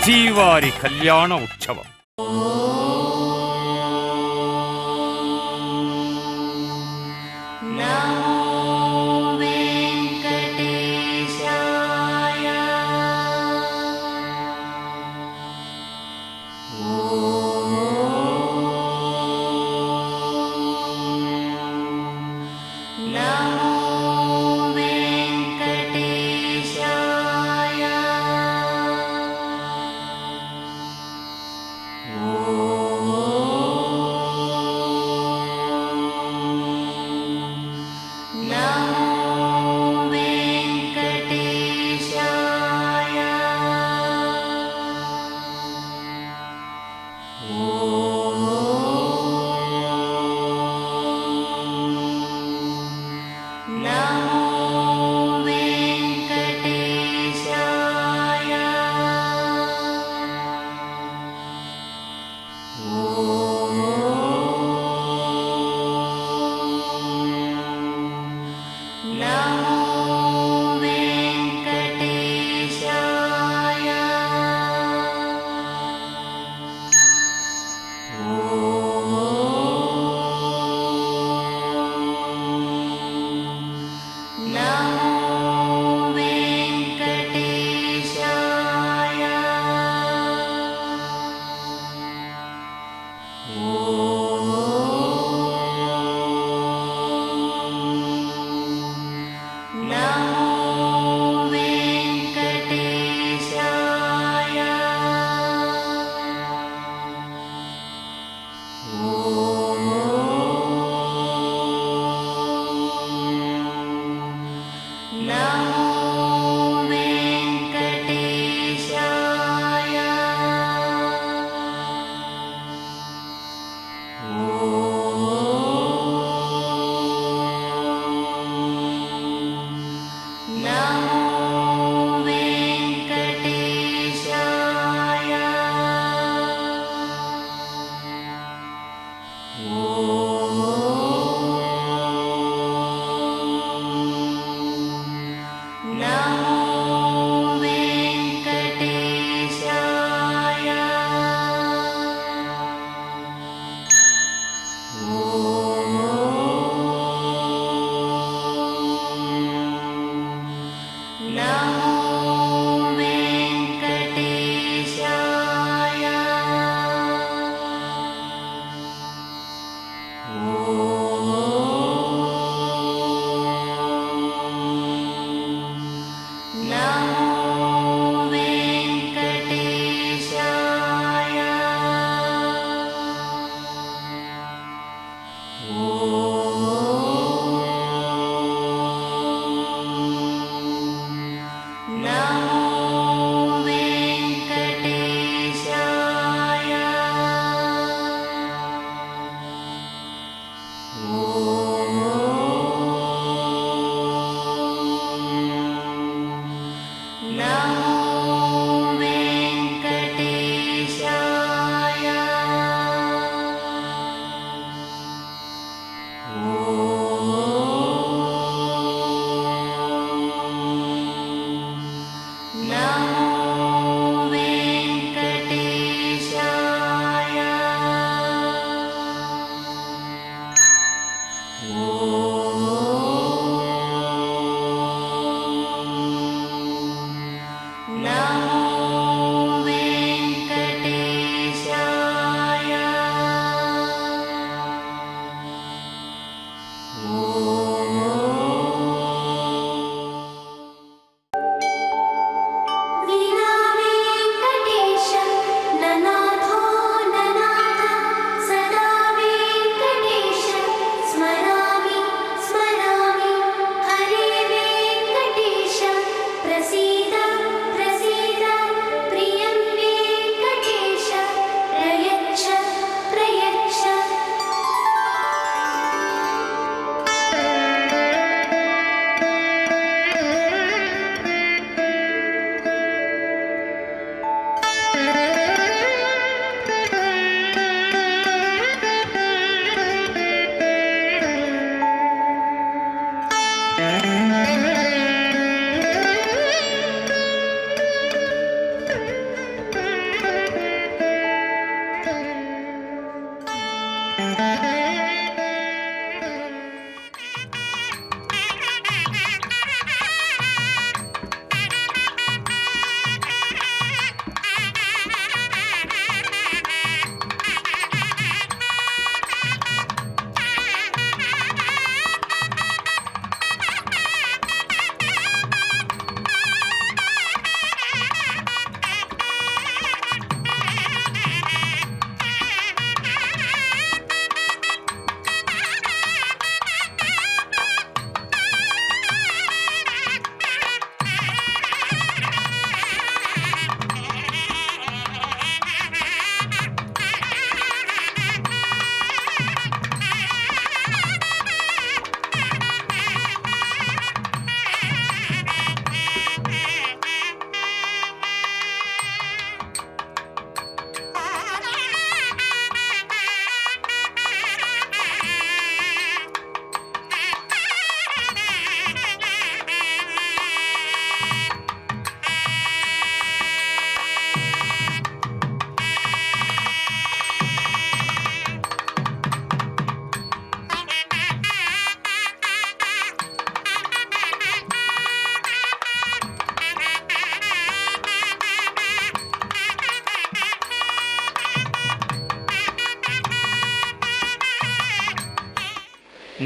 శ్రీవారి కళ్యాణ ఉత్సవం.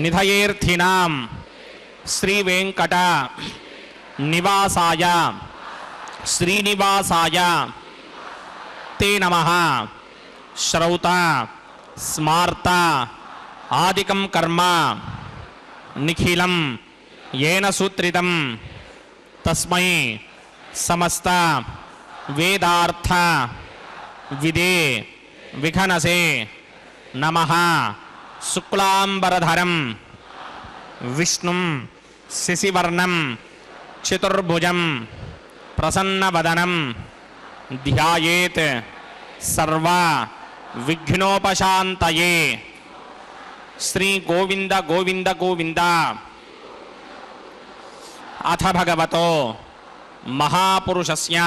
నిధయేర్థినాం శ్రీ వెంకట నివాసాయ శ్రీనివాసాయ తే నమః. శ్రౌత స్మార్త ఆదికం కర్మ నిఖిలం ఏన సూత్రితం తస్మై సమస్త వేదార్థ విదే విఘనసే నమః. శుక్లాంబరధరం విష్ణుం శశివర్ణం చతుర్భుజం ప్రసన్నవదనం ధ్యాయేత్ సర్వ విఘ్నోపశాంతయే. శ్రీ గోవింద గోవింద గోవింద. అథ భగవతో మహాపురుషస్య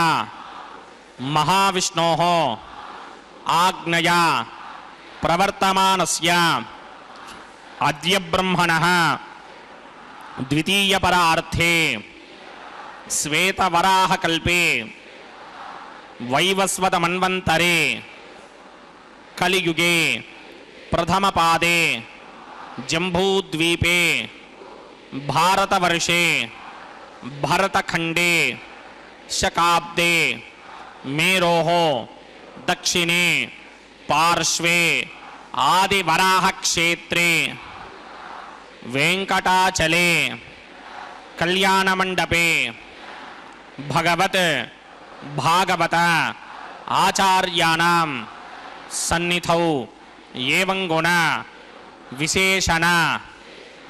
మహావిష్ణోః ఆజ్ఞయా ప్రవర్తమానస్య అద్య బ్రహ్మణః ద్వితీయపరార్థే శ్వేతవరాహకల్పే వైవస్వతమన్వంతరే కలియుగే ప్రథమపాదే జంబూద్వీపే భారతవర్షే భరతఖండే శకాబ్దే మేరోః దక్షిణే పార్శ్వే ఆదివరాహక్షేత్రే వెంకటాచలే కళ్యాణమండపే భగవత్ భాగవత ఆచార్యాణం సన్నిధౌ ఏవం గుణ విశేషణ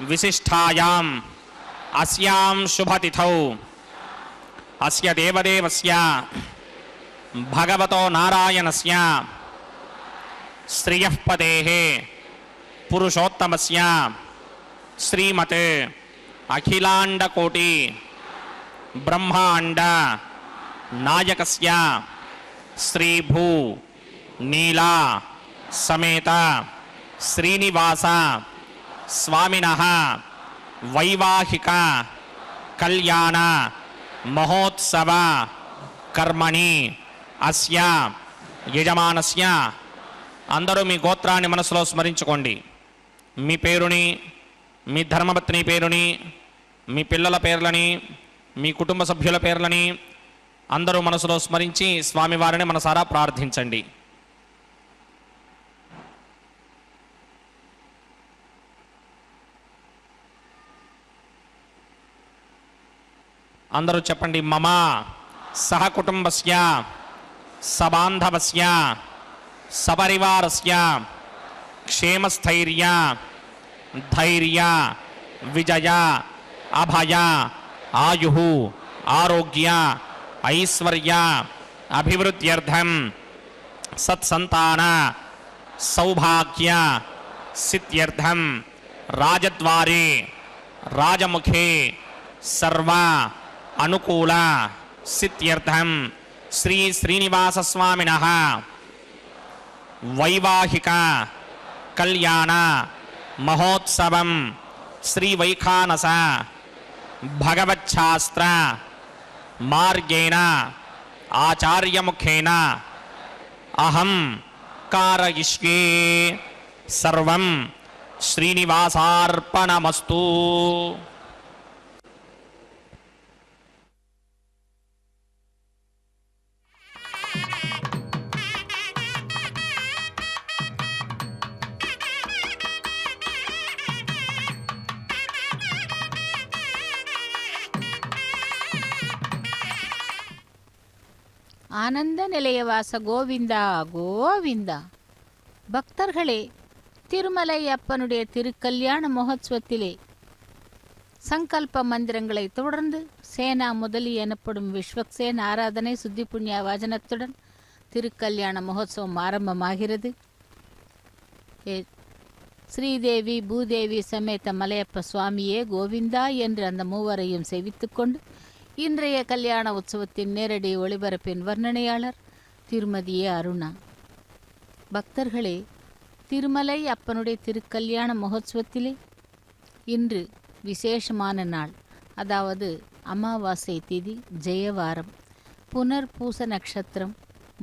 విశిష్టాయాం అస్యాం శుభతిథౌ అస్య దేవదేవస్య భగవతో నారాయణస్య శ్రియఃపదేః పురుషోత్తమస్య శ్రీమత్ అఖిలాండకోటి బ్రహ్మాండ నాయకస్య శ్రీభూ నీలా సమేత శ్రీనివాస స్వామినః వైవాహిక కళ్యాణ మహోత్సవ కర్మణి అస్య యజమానస్య. అందరూ మీ గోత్రాన్ని మనసులో స్మరించుకోండి. మీ పేరుని, మీ ధర్మపత్ని పేరుని, మీ పిల్లల పేర్లని, మీ కుటుంబ సభ్యుల పేర్లని అందరూ మనసులో స్మరించి స్వామివారిని మనసారా ప్రార్థించండి. అందరూ చెప్పండి. మమ సహకుటుంబస్య సబాంధవస్య సపరివారస్య క్షేమస్థైర్య ధైర్య విజయ అభయ ఆయుః ఆరోగ్య ఐశ్వర్య అభివృద్ధ్యర్థం సత్సంతాన సౌభాగ్య సిద్ధ్యర్థం రాజద్వారే రాజముఖే సర్వ అనుకూల సిద్ధ్యర్థం శ్రీ శ్రీనివాస స్వామినః వైవాహిక కళ్యాణ మహోత్సవం శ్రీ వైఖానస భగవచ్ఛాస్త్ర మార్గేణ ఆచార్యముఖేన అహం కారయిష్యే. సర్వం శ్రీనివాసార్పణమస్తు. ஆனந்த நிலையவாச கோவிந்தா கோவிந்தா. பக்தர்களே, திருமலை அப்பனுடைய திருக்கல்யாண மகோத்சவத்திலே சங்கல்ப மந்திரங்களை தொடர்ந்து சேனா முதலி எனப்படும் விஸ்வக்சேன் ஆராதனை சுத்தி புண்ணிய வாஜனத்துடன் திருக்கல்யாண மகோத்சவம் ஆரம்பமாகிறது. ஸ்ரீதேவி பூதேவி சமேத மலையப்ப சுவாமியே கோவிந்தா என்று அந்த மூவரையும் சேவித்துக்கொண்டு இன்றைய கல்யாண உற்சவத்தின் நேரடி ஒளிபரப்பின் வர்ணனையாளர் திருமதி ஏ. அருணா. பக்தர்களே, திருமலை அப்பனுடைய திருக்கல்யாண மகோத்சவத்திலே இன்று விசேஷமான நாள், அதாவது அமாவாசை திதி, ஜெயவாரம், புனர்பூச நட்சத்திரம்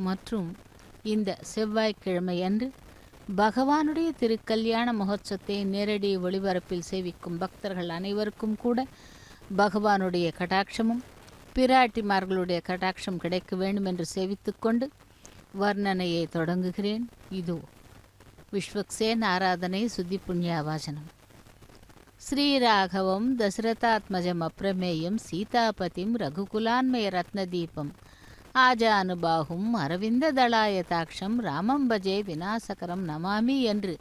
மற்றும் இந்த செவ்வாய்க்கிழமை அன்று பகவானுடைய திருக்கல்யாண மகோத்சவத்தை நேரடி ஒளிபரப்பில் சேவிக்கும் பக்தர்கள் அனைவருக்கும் கூட பகவானுடைய கடாட்சமும் பிராட்டிமார்களுடைய கடாட்சம் கிடைக்க வேண்டும் என்று சேவித்துக்கொண்டு வர்ணனையை தொடங்குகிறேன். இதோ விஸ்வக்சேன் ஆராதனை சுத்தி புண்ணியாவாசனம். ஸ்ரீராகவம் தசரதாத்மஜம் அப்ரமேயம் சீதாபதிம் ரகுகுலான்மய ரத்னதீபம் ஆஜானுபாகும் அரவிந்த தளாயதாட்சம் ராமம் பஜே விநாசகரம் நமாமி என்று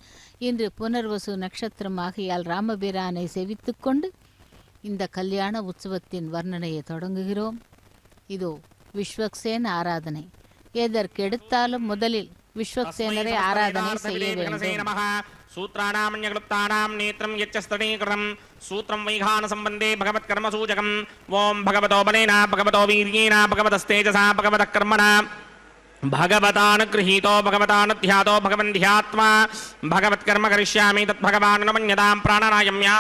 இன்று புனர்வசு நட்சத்திரமாகியால் ராமபிரானை சேவித்துக்கொண்டு இந்த கல்யாண உற்சவத்தின் வர்ணனையை தொடங்குகிறோம். இதோ விஸ்வக்சேன் ஆராதனை. எதற்கெடுத்தாலும் முதலில் விஸ்வக்சேனரை ஆராதனை செய்ய வேண்டும். சூத்ராணாமன்யக்லுப்தானாம் நேத்ரம் யச்சஸ்தனீகிருதம் சூத்ரம் வைகான சம்பந்தே பகவத்கர்ம சூஜகம். ஓம் பகவதோ பலேன பகவதோ வீர்யேன பகவதஸ்தேஜசா பகவதः கர்மணா भगवतानुगृहीतो भगवतानुध्यातो भगवन्ध्यात्मा भगवत्कर्म करिष्यामि तद्भगवान् न मन्यतां प्राणानायम्या.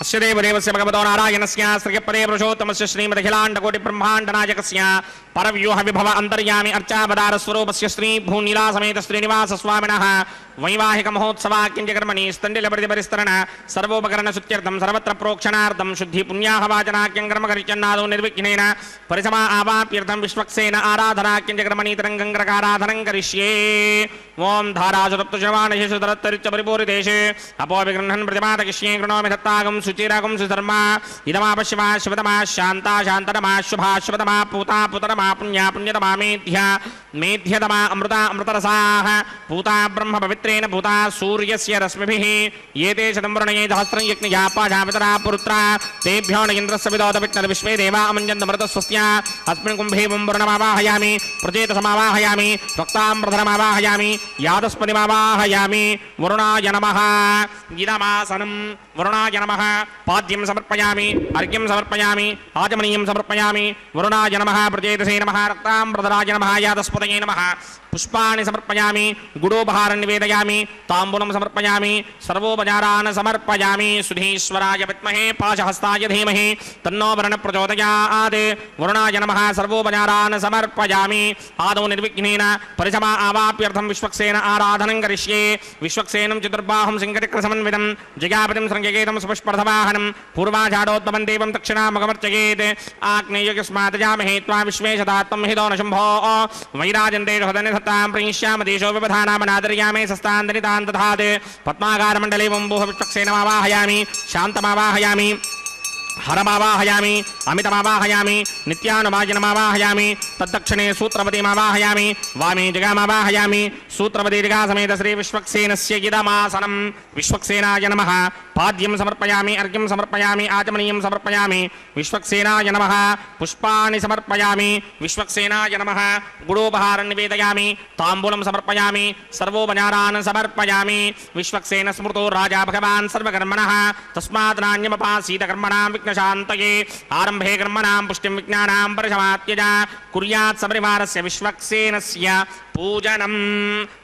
अस्य देवदेवस्य भगवतो नारायणस्य श्रीपदे पुरुषोत्तमस्य श्रीमदखिलाण्डकोटिब्रह्माण्डनायकस्य परव्यूह विभव अन्तर्यामि अर्चावतारस्वरूपस्य श्री भूनीलासमेत श्रीनिवासस्वामिनः वैवाहिक महोत्सवाक्यञ्जकर्मणि स्तण्डिलपरिपरिस्तरण सर्वोपकरण सुत्यर्थं सर्वत्र प्रोक्षणार्थं शुद्धि पुण्याहवाचनाख्यं कर्म करिष्यन्नादो निर्विघ्नेन परिसमा आवाप्यर्थं विश्वक्सेन आराधनाख्यञ्जकर्मणि तरङ्गङ्ग्रकाराधनं करिष्ये. ओं धारासुरप्तुशवानशेषु तरत्तरिच्च परिपूरितेषे अपोविगृह्णन् प्रतिमातकिष्ये कृणोमि दत्तागं सुचिरागं सुधर्मा इदमापशिवा शिवतमा शान्ता शान्ततमा शुभा शुभतमा पूता पुतरमा पुण्या पुण्यतमा मेध्या मेध्यतमा अमृता अमृतरसाः पूता ब्रह्म पवित्रेण पूता सूर्यस्य रश्मिभिः एते शतंवर्णये सहस्रं यज्ञया पाशापितरा पुरुत्रा तेभ्यो न इन्द्रस्य विदोतविष्णुर् विश्वे देवा अमञ्जन्तमृतस्वस्या अस्मिन् कुम्भे वरुणमावाहयामि प्रजेतसमावाहयामि रक्ताम्बरधरमावाहयामि यादस्पतिमावाहयामि. वरुणाय नमः. इदमासनं वरुणाय नमः. पाद्यं समर्पयामि अर्घ्यं समर्पयामि आचमनीयं समर्पयामि. वरुणाय नमः. प्रजेतसे नमः. रक्ताम्बरधराय नमः. यादस्पतये नमः. पुष्पाणि समर्पयामि गुडोपहारं निवेदयामि ताम्बूलं समर्पयामि सर्वोपचारान् समर्पयामि. सुधीश्वराय विद्महे पाशहस्ताय धीमहि तन्नो वरुणः प्रचोदयात्. वरुणाय नमः. सर्वोपचारान् समर्पयामि. आदौ निर्विघ्नेन परिसमा आवाप्यर्थं विश्वक्सेन आराधनं करिष्ये. विश्वक्सेनं चतुर्बाहुं सिंहचक्रसमन्वितं जयापतिं शृङ्गकेतं सुपुष्परथवाहनं पूर्वाषाढोद्भवं देवं दक्षिणामुखमर्चयेत्. आग्नेयस्मात् जामहे त्वा विश्वेशदात्तं हिदो न शम्भो वैराजन्ते हृदयनिधत्तां प्रणिष्यामि देशो व्यवधानामनादर्यामे सस्तान्दनितान् दधात्. पद्माकारमण्डले वम्बुः विश्वक्सेनमावाहयामि शान्तमावाहयामि हरमावाहयामि अमितमावाहयामि नित्यानुभाजनमावाहयामि. तद्दक्षिणे सूत्रपतिमावाहयामि वामे जगामावाहयामि. सूत्रपति जगासमेत श्री विश्वक्सेनस्य इदमासनं. विश्वक्सेनाय नमः. पाद्यं समर्पयामि अर्घ्यं समर्पयामि आचमनीयं समर्पयामि. विश्वक्सेनाय नमः. पुष्पाणि समर्पयामि. विश्वक्सेनाय नमः. गुडोपहारं निवेदयामि ताम्बूलं समर्पयामि सर्वोपचारान् समर्पयामि. विश्वक्सेन स्मृतो राजा भगवान् सर्वकर्मणः तस्मात् नान्यमपासीत कर्मणां विघ्नशान्तये. आरम्भे कर्मणां पुष्टिं विज्ञानां परिसमाप्त्यज कुर्यात् सपरिवारस्य विश्वक्सेनस्य पूजनं.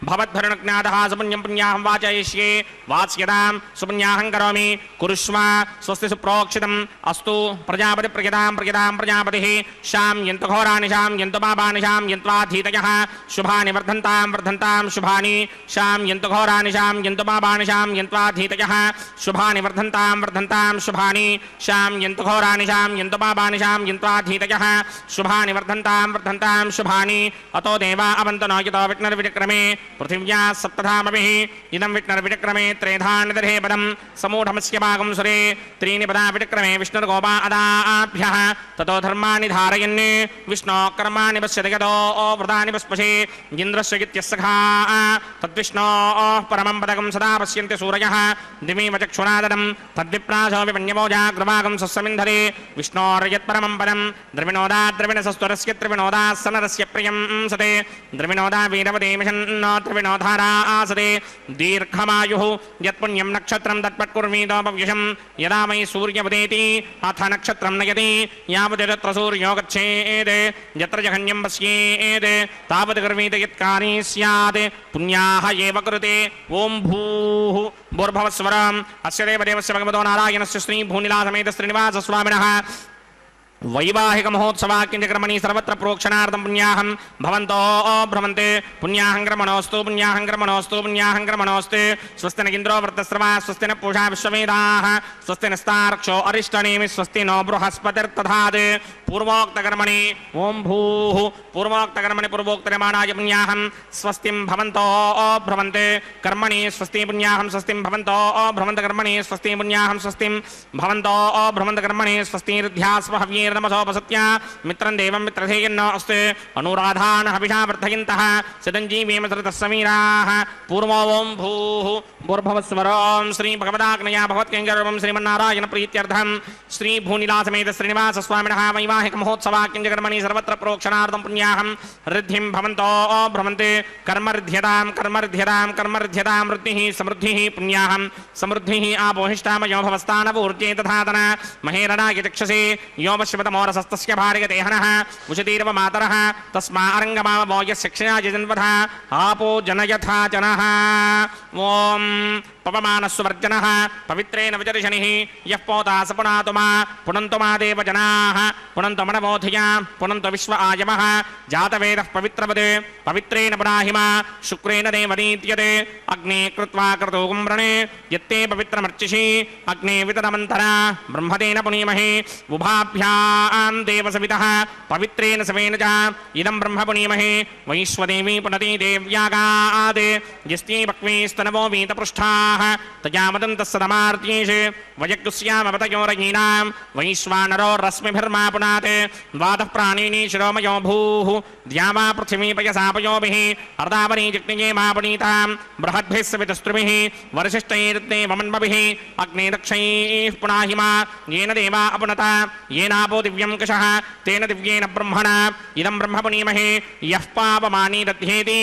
भवद्भरणज्ञातः सुपुण्यं पुण्याहं वाचयिष्ये वाच्यतां सुपुण्याहं करोमि कुरुष्व. स्वस्ति सुप्रोक्षितम् अस्तु. प्रजापतिप्रियतां प्रियतां प्रजापतिः शां यन्तु घोराणि शां यन्तु पापानि शां यन्त्वाधीतयः शुभानि वर्धन्तां वर्धन्तां शुभानि शां यन्तु घोराणि शां यन्तु पापानि शां यन्त्वाधीतयः शुभानि वर्धन्तां वर्धन्तां शुभानि शां यन्तु घोराणि शां यन्तु पापानि शां यन्त्वाधीतयः शुभानि वर्धन्तां वर्धन्तां शुभानि. अतो देवा अवन्तु न यतो विष्णुर्विक्रमे पृथिव्या सप्तधामभिः इदं विष्णुर्विक्रमे त्रेधानिदर्हे पदं समूढमस्य भागं सुरे त्रीणि पदा विक्रमे विष्णुर्गोपा अदाभ्यः ततो धर्माणि धारयन् विष्णो कर्माणि पश्यति यतो व्रतानि पस्पशे इन्द्रस्य इत्यस्सखा तद्विष्णोः परमं पदकं सदा पश्यन्ति सूरयः दिवीव चक्षुरादनं तद्विप्रासो विपण्यमोजा कृपाकं स्वस्मिन्धरे विष्णोर्यत्परमं पदं द्रविणोदा द्रविणसस्तुरस्य त्रिविणोदा सनरस्य प्रियं सते द्रविणोदा वीरवदेमिषन्नो त्रिविणोधारा आसते दीर्घमायुः यत्पुण्यं नक्षत्रं तत्पट्कुर्मीतोपव्यशं यदा मयि सूर्यवदेति अथ नक्षत्रं नयति यावत् तत्र सूर्यो गच्छेत् यत्र जघन्यं पश्येत् तावत् कर्मीत यत्कार्ये स्यात् पुण्याः एव कृते. ओं भूः भूर्भुवस्वरम्. अस्य देवदेवस्य भगवतो नारायणस्य श्री भूनिलासमेत श्रीनिवासस्वामिनः వైవాహిక మహోత్సవాక్యంచక్రమణి సర్వత్ర ప్రోక్షణార్థం పుణ్యాహం భవంతో భ్రమంతే పుణ్యాహంగ్రమణోస్తు పుణ్యాహంగ్రమణోస్తు పుణ్యాహంగ్రమణోస్తు స్వస్తి ఇంద్రో వృత్తస్రవా స్వస్తి న పూషా విశ్వవేదాః స్వస్తి నస్తార్క్షో అరిష్టనేమి స్వస్తి నో బృహస్పతిర్దధాత్ పూర్వోక్తకర్మణి ఓం భూః పూర్వోక్తకర్మణి పూర్వోక్తరమాణాయ పుణ్యాహం స్వస్తిం భవంతో భ్రమంతే కర్మణి స్వస్తి పుణ్యాహం స్వస్తిం భవంతో భ్రమంత కర్మణి స్వస్తి పుణ్యాహం స్వస్తిం భవంతో భ్రమంత కర్మణి స్వస్తిర్ధ్యాస్వ హవ్యేర్నమసోపసత్య మిత్రం దేవం మిత్రధేయన్నో అస్తు అనురాధాన్ హవిషా వర్ధయంతః సదంజీవేమ సరితః సమీరాః పూర్వో ఓం భూః భూర్భవస్వరం శ్రీ భగవదాగ్నయా భగవత్కైంకర్యం శ్రీమన్నారాయణ ప్రీత్యర్థం శ్రీ భూనిలాసమేత శ్రీనివాస స్వామినః వైవాహిక మహోత్సవాక్యంచకర్మణి సర్వత్ర ప్రోక్షణార్థం పుణ్యాహం రిద్ధిం భవంతో భ్రమంతే కర్మర్ధ్యతాం కర్మర్ధ్యతాం కర్మర్ధ్యతాం వృద్ధిః సమృద్ధిః పుణ్యాహం సమృద్ధిః ఆపోహిష్టామయో భవస్థానపూర్తే తథాతన మహేరణాయ చక్షసే यो वश्यवतमोरसस्तस्य भार्यदेहनः उषतीर्व मातरः तस्मा अरङ्गमावो यस्यक्षया जन्वधः आपो जनयथा जनः ॐ पवमानस्वर्जनः पवित्रेण विजर्षणिः यः पोता स पुनातु मा पुनन्तु मा देव जनाः पुनन्तु मनमोधिया पुनन्तु विश्व आयमः जातवेदः पवित्रवत् पवित्रेण पुनाहि मा शुक्रेण देवनीत्यते अग्ने कृत्वा क्रतुं व्रणे यत्ते पवित्रमर्चिषि अग्ने वितरमन्तरा ब्रह्मतेन पुनीमहे उभाभ्यां देवसवितः पवित्रेण सवेन च इदं ब्रह्म पुनीमहे वैश्वदेवी पुनति देव्यागात् यस्ते भक्वेस्तनवो वीतपृष्ठाः तजामदन्तस्सदमार्त्येष वयकुस्यामवतयोरयीनां वैश्वानरो रश्मिभिर्मा पुनात् द्वादः प्राणिनी शिरोमयो भूः द्यावा पृथिवी पयसापयोभिः अर्धावनी जिग्निये मा पुनीतां बृहद्भिः सवितस्त्रुभिः वरसिष्ठैर्ते वमन्मभिः अग्ने दक्षैः पुनाहि मा येन देवा अपनता येनापो दिव्यं कषः तेन दिव्येन ब्रह्मणा इदं ब्रह्म पुनीमहे यः पापमानी दध्येति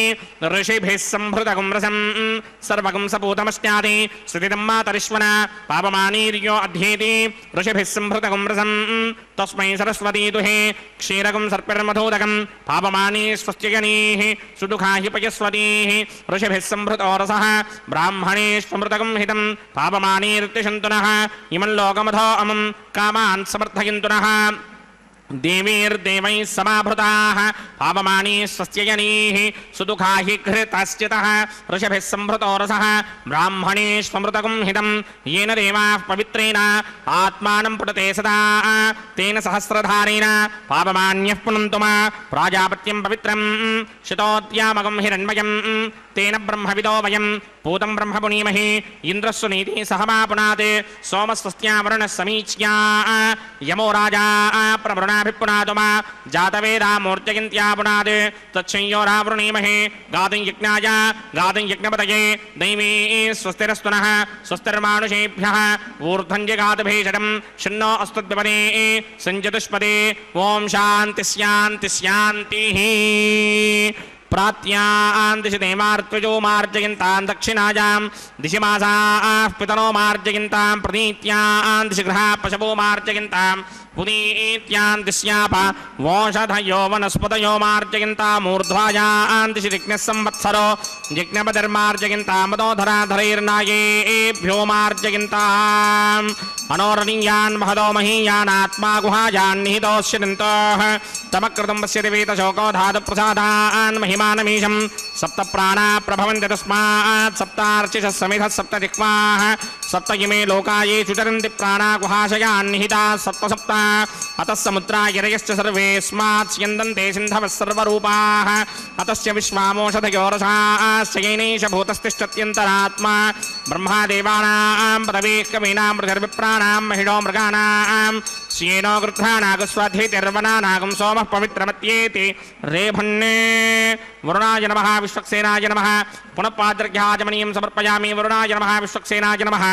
ऋषिभिः सम्भृतगुं रसं सर्वगुं सपूतमस्याति स्थितिदं मातरिश्वना पापमानीर्यो अध्येति ऋषिभिः सम्भृतगुं रसं तस्मै सरस्वती दुहे क्षीरगुं सर्पिर्मधोदकं पापमानी स्वस्त्यगणीः सुदुःखा हि पयस्वतीः ऋषिभिः सम्भृतो रसः ब्राह्मणेष्वमृतगुं हितं पापमानीर्तिशन्तुनः इमं लोकमधो अमं कामान् समर्थयन्तुनः देवीर्देवैः समाभृताः पापमानी स्वस्त्ययनीः सुदुःखा हि घृतश्चितः ऋषभिः सम्भृतो रसः ब्राह्मणेष्वमृतगुं हितं येन देवाः पवित्रेण आत्मानं पुटते सदा तेन सहस्रधारेण पापमान्यः पुनन्तु मा प्राजापत्यं पवित्रं शितोद्यामगं हिरण्मयं तेन ब्रह्मविदो वयं पूतं ब्रह्म पुनीमहे इन्द्रस्वनीतिः सहमा पुनात् सोमस्वस्त्यावरुणः समीच्या यमो राजा प्रवृणाभिपुनातु मा जातवेदा मूर्जयन्त्या पुनात् तच्छंयोरावृणीमहे गातुं यज्ञाय गातुं यज्ञपतये दैवी स्वस्तिरस्तुनः स्वस्तिर्मानुषेभ्यः ऊर्ध्वं जगातभेषजं शन्नो अस्तुद्विपदे सञ्चतुष्पदे ॐ शान्ति शान्ति शान्तिः प्रात्यां दिशि देवार्त्वजो मार्जयन्तां दक्षिणायां दिशि मासाः पितरो मार्जयन्तां प्रतीत्यां दिशि गृहाः पशवो मार्जयन्तां पुनीत्यां दिश्याप वोषधयो वनस्पतयो मार्जयन्तामूर्ध्वायां दिशि जिज्ञः संवत्सरो जिज्ञपतिर्मार्जयन्तां मदोधराधरैर्नायेभ्यो मार्जयन्ताम् अनोरणीयान् महदो महीयानात्मा गुहायान् निहितोऽस्यदन्तः तमकृतं पश्यति वेतशोको धातुप्रसादान् महिमानमीशं सप्त प्राणा प्रभवन्ति तस्मात् सप्तार्चिषः समिधः सप्त जिह्वाः सप्त इमे लोका ये चुचरन्ति प्राणा गुहाशयान् निहिताः सप्त सप्त अतः समुद्रा गिरयश्च सर्वेऽस्मात् स्यन्दन्ते सिन्धवः सर्वरूपाः अतस्य विश्वामोषधयो रसाश्च येनैष भूतस्तिष्ठत्यन्तरात्मा ब्रह्मादेवानां पदवीः कवीनां पृथिर्विप्राणां महिषो मृगाणां श्येनो गृध्रानागस्वाधीतिर्वनानागं सोमः पवित्रमत्येति रेभन्ने वरुणाय नमः विश्वक्सेनाय नमः पुनः पाद्रघ्याजमनीयं समर्पयामि वरुणाय नमः विश्वक्सेनाय नमः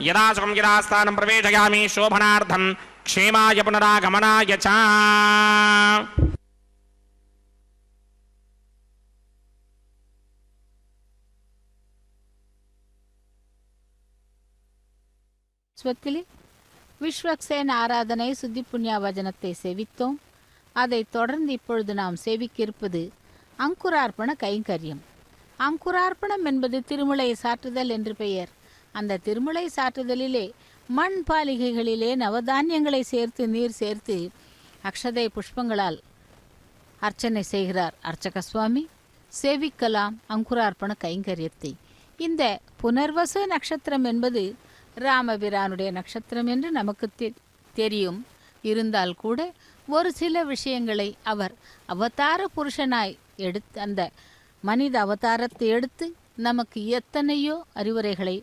यदा सुखं यदा स्थानं प्रवेशयामि शोभनार्थं क्षेमाय पुनरागमनाय च ஸ்வத்திலி விஸ்வக்சேன் ஆராதனை சுத்தி புண்ணிய வஜனத்தை சேவித்தோம். அதைத் தொடர்ந்து இப்பொழுது நாம் சேவிக்க இருப்பது அங்குரார்ப்பண கைங்கரியம். அங்குரார்ப்பணம் என்பது திருமுலை சாற்றுதல் என்று பெயர். அந்த திருமுலை சாற்றுதலிலே மண் பாலிகைகளிலே நவதானியங்களை சேர்த்து நீர் சேர்த்து அக்ஷதை புஷ்பங்களால் அர்ச்சனை செய்கிறார் அர்ச்சக சுவாமி. சேவிக்கலாம் அங்குரார்ப்பண கைங்கரியத்தை. இந்த புனர்வசு நட்சத்திரம் என்பது ராமபிரானுடைய நட்சத்திரம் என்று நமக்கு தெரியும். இருந்தால் கூட ஒரு சில விஷயங்களை அவர் அவதார புருஷனாய் எடுத்து அந்த மனித அவதாரத்தை எடுத்து நமக்கு எத்தனையோ அறிவுரைகளை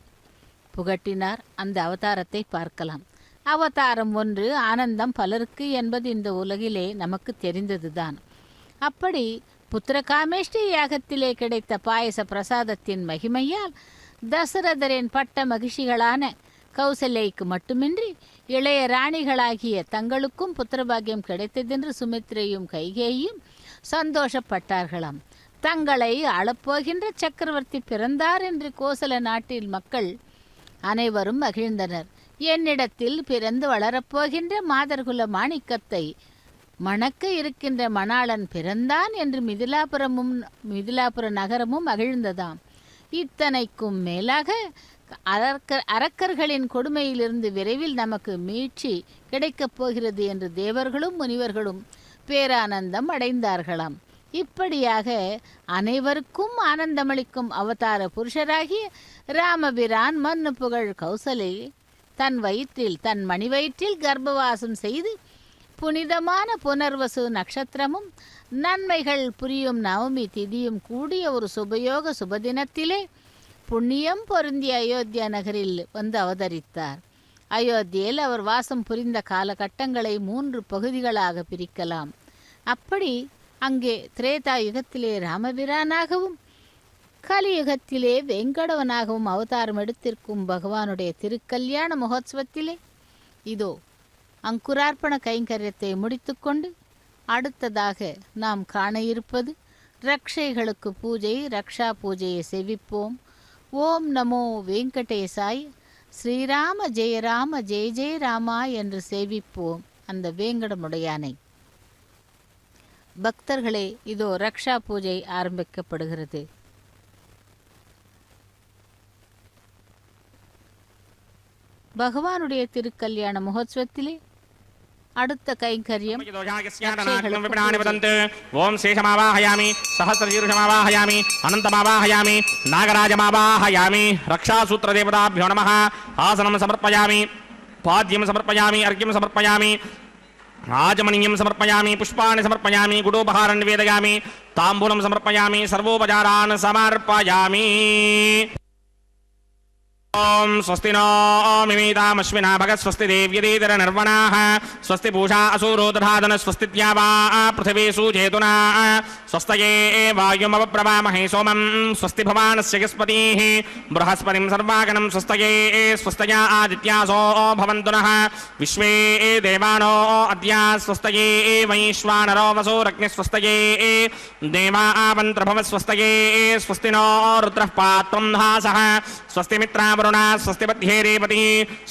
புகட்டினார். அந்த அவதாரத்தை பார்க்கலாம். அவதாரம் ஒன்று, ஆனந்தம் பலருக்கு என்பது இந்த உலகிலே நமக்கு தெரிந்ததுதான். அப்படி புத்திரகாமேஷ்டி யாகத்திலே கிடைத்த பாயச பிரசாதத்தின் மகிமையால் தசரதரின் பட்ட மகிழ்ச்சிகளான கௌசல்யைக்கு மட்டுமின்றி இளைய ராணிகளாகிய தங்களுக்கும் புத்திரபாகியம் கிடைத்ததென்று சுமித்ரையும் கைகேயும் சந்தோஷப்பட்டார்களாம். தங்களை ஆளப்போகின்ற சக்கரவர்த்தி பிறந்தார் என்று கோசல நாட்டில் மக்கள் அனைவரும் மகிழ்ந்தனர். என்னிடத்தில் பிறந்து வளரப்போகின்ற மாதர்குல மாணிக்கத்தை மணக்க இருக்கின்ற மணாளன் பிறந்தான் என்று மிதிலாபுர நகரமும் மகிழ்ந்ததாம். இத்தனைக்கும் மேலாக அரக்கர்களின் கொடுமையிலிருந்து விரைவில் நமக்கு மீட்சி கிடைக்கப் போகிறது என்று தேவர்களும் முனிவர்களும் பேரானந்தம் அடைந்தார்களாம். இப்படியாக அனைவருக்கும் ஆனந்தமளிக்கும் அவதார புருஷராகிய ராமபிரான் மன்னு புகழ் கௌசலை தன் மணி வயிற்றில் கர்ப்பவாசம் செய்து புனிதமான புனர்வசு நட்சத்திரமும் நன்மைகள் புரியும் நவமி திதியும் கூடிய ஒரு சுபயோக சுபதினத்திலே புண்ணியம் பொருந்திய அயோத்தியா நகரில் வந்து அவதரித்தார். அயோத்தியில் அவர் வாசம் புரிந்த காலகட்டங்களை 3 பகுதிகளாக பிரிக்கலாம். அப்படி அங்கே திரேதா யுகத்திலே ராமபிரானாகவும் கலியுகத்திலே வெங்கடவனாகவும் அவதாரம் எடுத்திருக்கும் பகவானுடைய திருக்கல்யாண மகோத்சவத்திலே இதோ அங்குரார்ப்பண கைங்கரியத்தை முடித்துக்கொண்டு அடுத்ததாக நாம் காண இருப்பது ரக்ஷைகளுக்கு பூஜை. ரக்ஷா பூஜையை செவிப்போம். ஓம் நமோ வெங்கடேசாய், ஸ்ரீராம ஜெய ஜெய ராமா என்று சேவிப்போம் அந்த வேங்கடமுடையானை. பக்தர்களே, இதோ ரக்ஷா பூஜை ஆரம்பிக்கப்படுகிறது. பகவானுடைய திருக்கல்யாண மகோத்சவத்திலே அடுத்த கைங்கரியம் ஓம் சேஷமாவாஹயாமி, சஹஸ்ரசீருஷமாவாஹயாமி, அனந்தமாவாஹயாமி, நாகராஜமாவாஹயாமி. ரக்ஷாசூத்திரதேவதாभ्यो நமः. ஆசனம் சமர்ப்பயாமி, பாத்யம் சமர்ப்பயாமி, அர்க்யம் சமர்ப்பயாமி, ஆஜமணியம் சமர்ப்பயாமி, புஷ்பாணி சமர்ப்பயாமி, குடோபஹாரம் நிவேதயாமி, தாம்பூலம் சமர்ப்பயாமி, சர்வோபచారాన్ సమర్పయామి. ओम स्वस्ति नो मिमीतामश्विना भगत स्वस्ति देव्यदेतर निर्वणाः स्वस्ति पूषा असुरो दधादन स्वस्ति द्यावा पृथिवी सुजेतुना स्वस्तये वायुमवप्रवामहे सोमं स्वस्ति भवानस्य यस्पतिः बृहस्पतिं सर्वागणं स्वस्तये स्वस्तया आदित्यासो भवन्तु नः विश्वे देवानो अद्य स्वस्तये वैश्वानरो वसुरग्निः स्वस्तये देवावन्त्रभव स्वस्तये स्वस्ति नो रुद्रः पात्रं धासः स्वस्ति मित्रा वरुणा स्वस्ति पत्ये रेवती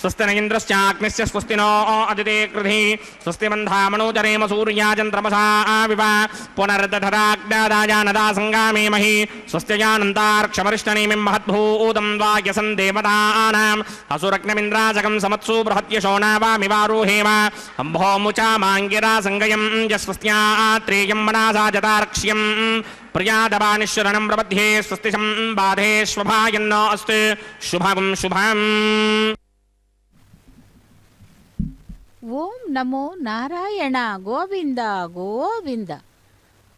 स्वस्ति न इन्द्रश्चाग्निश्च स्वस्ति नो अदिते कृधि स्वस्ति मन्धामनोजरेम सूर्याचन्द्रमसा विवा पुनर्दधराग्नादाया संगामे महि स्वस्त्यजानन्तार्क्षमरिष्टनेमिं महद्भूतं वाग्यसन् देवतानाम् असुरग्निमिन्द्राजकं समत्सु बृहत्यशो नावामिवारोहेम अम्भोमुचा माङ्गिरा सङ्गयं यस्वस्त्यात्रेयं मनासा जतार्क्ष्यम् प्रियादवानिश्वरणं प्रबध्ये स्वस्तिशं बाधेष्वभायन्नो अस्तु शुभं शुभम्. ஓம் நமோ நாராயண கோவிந்தா கோவிந்தா.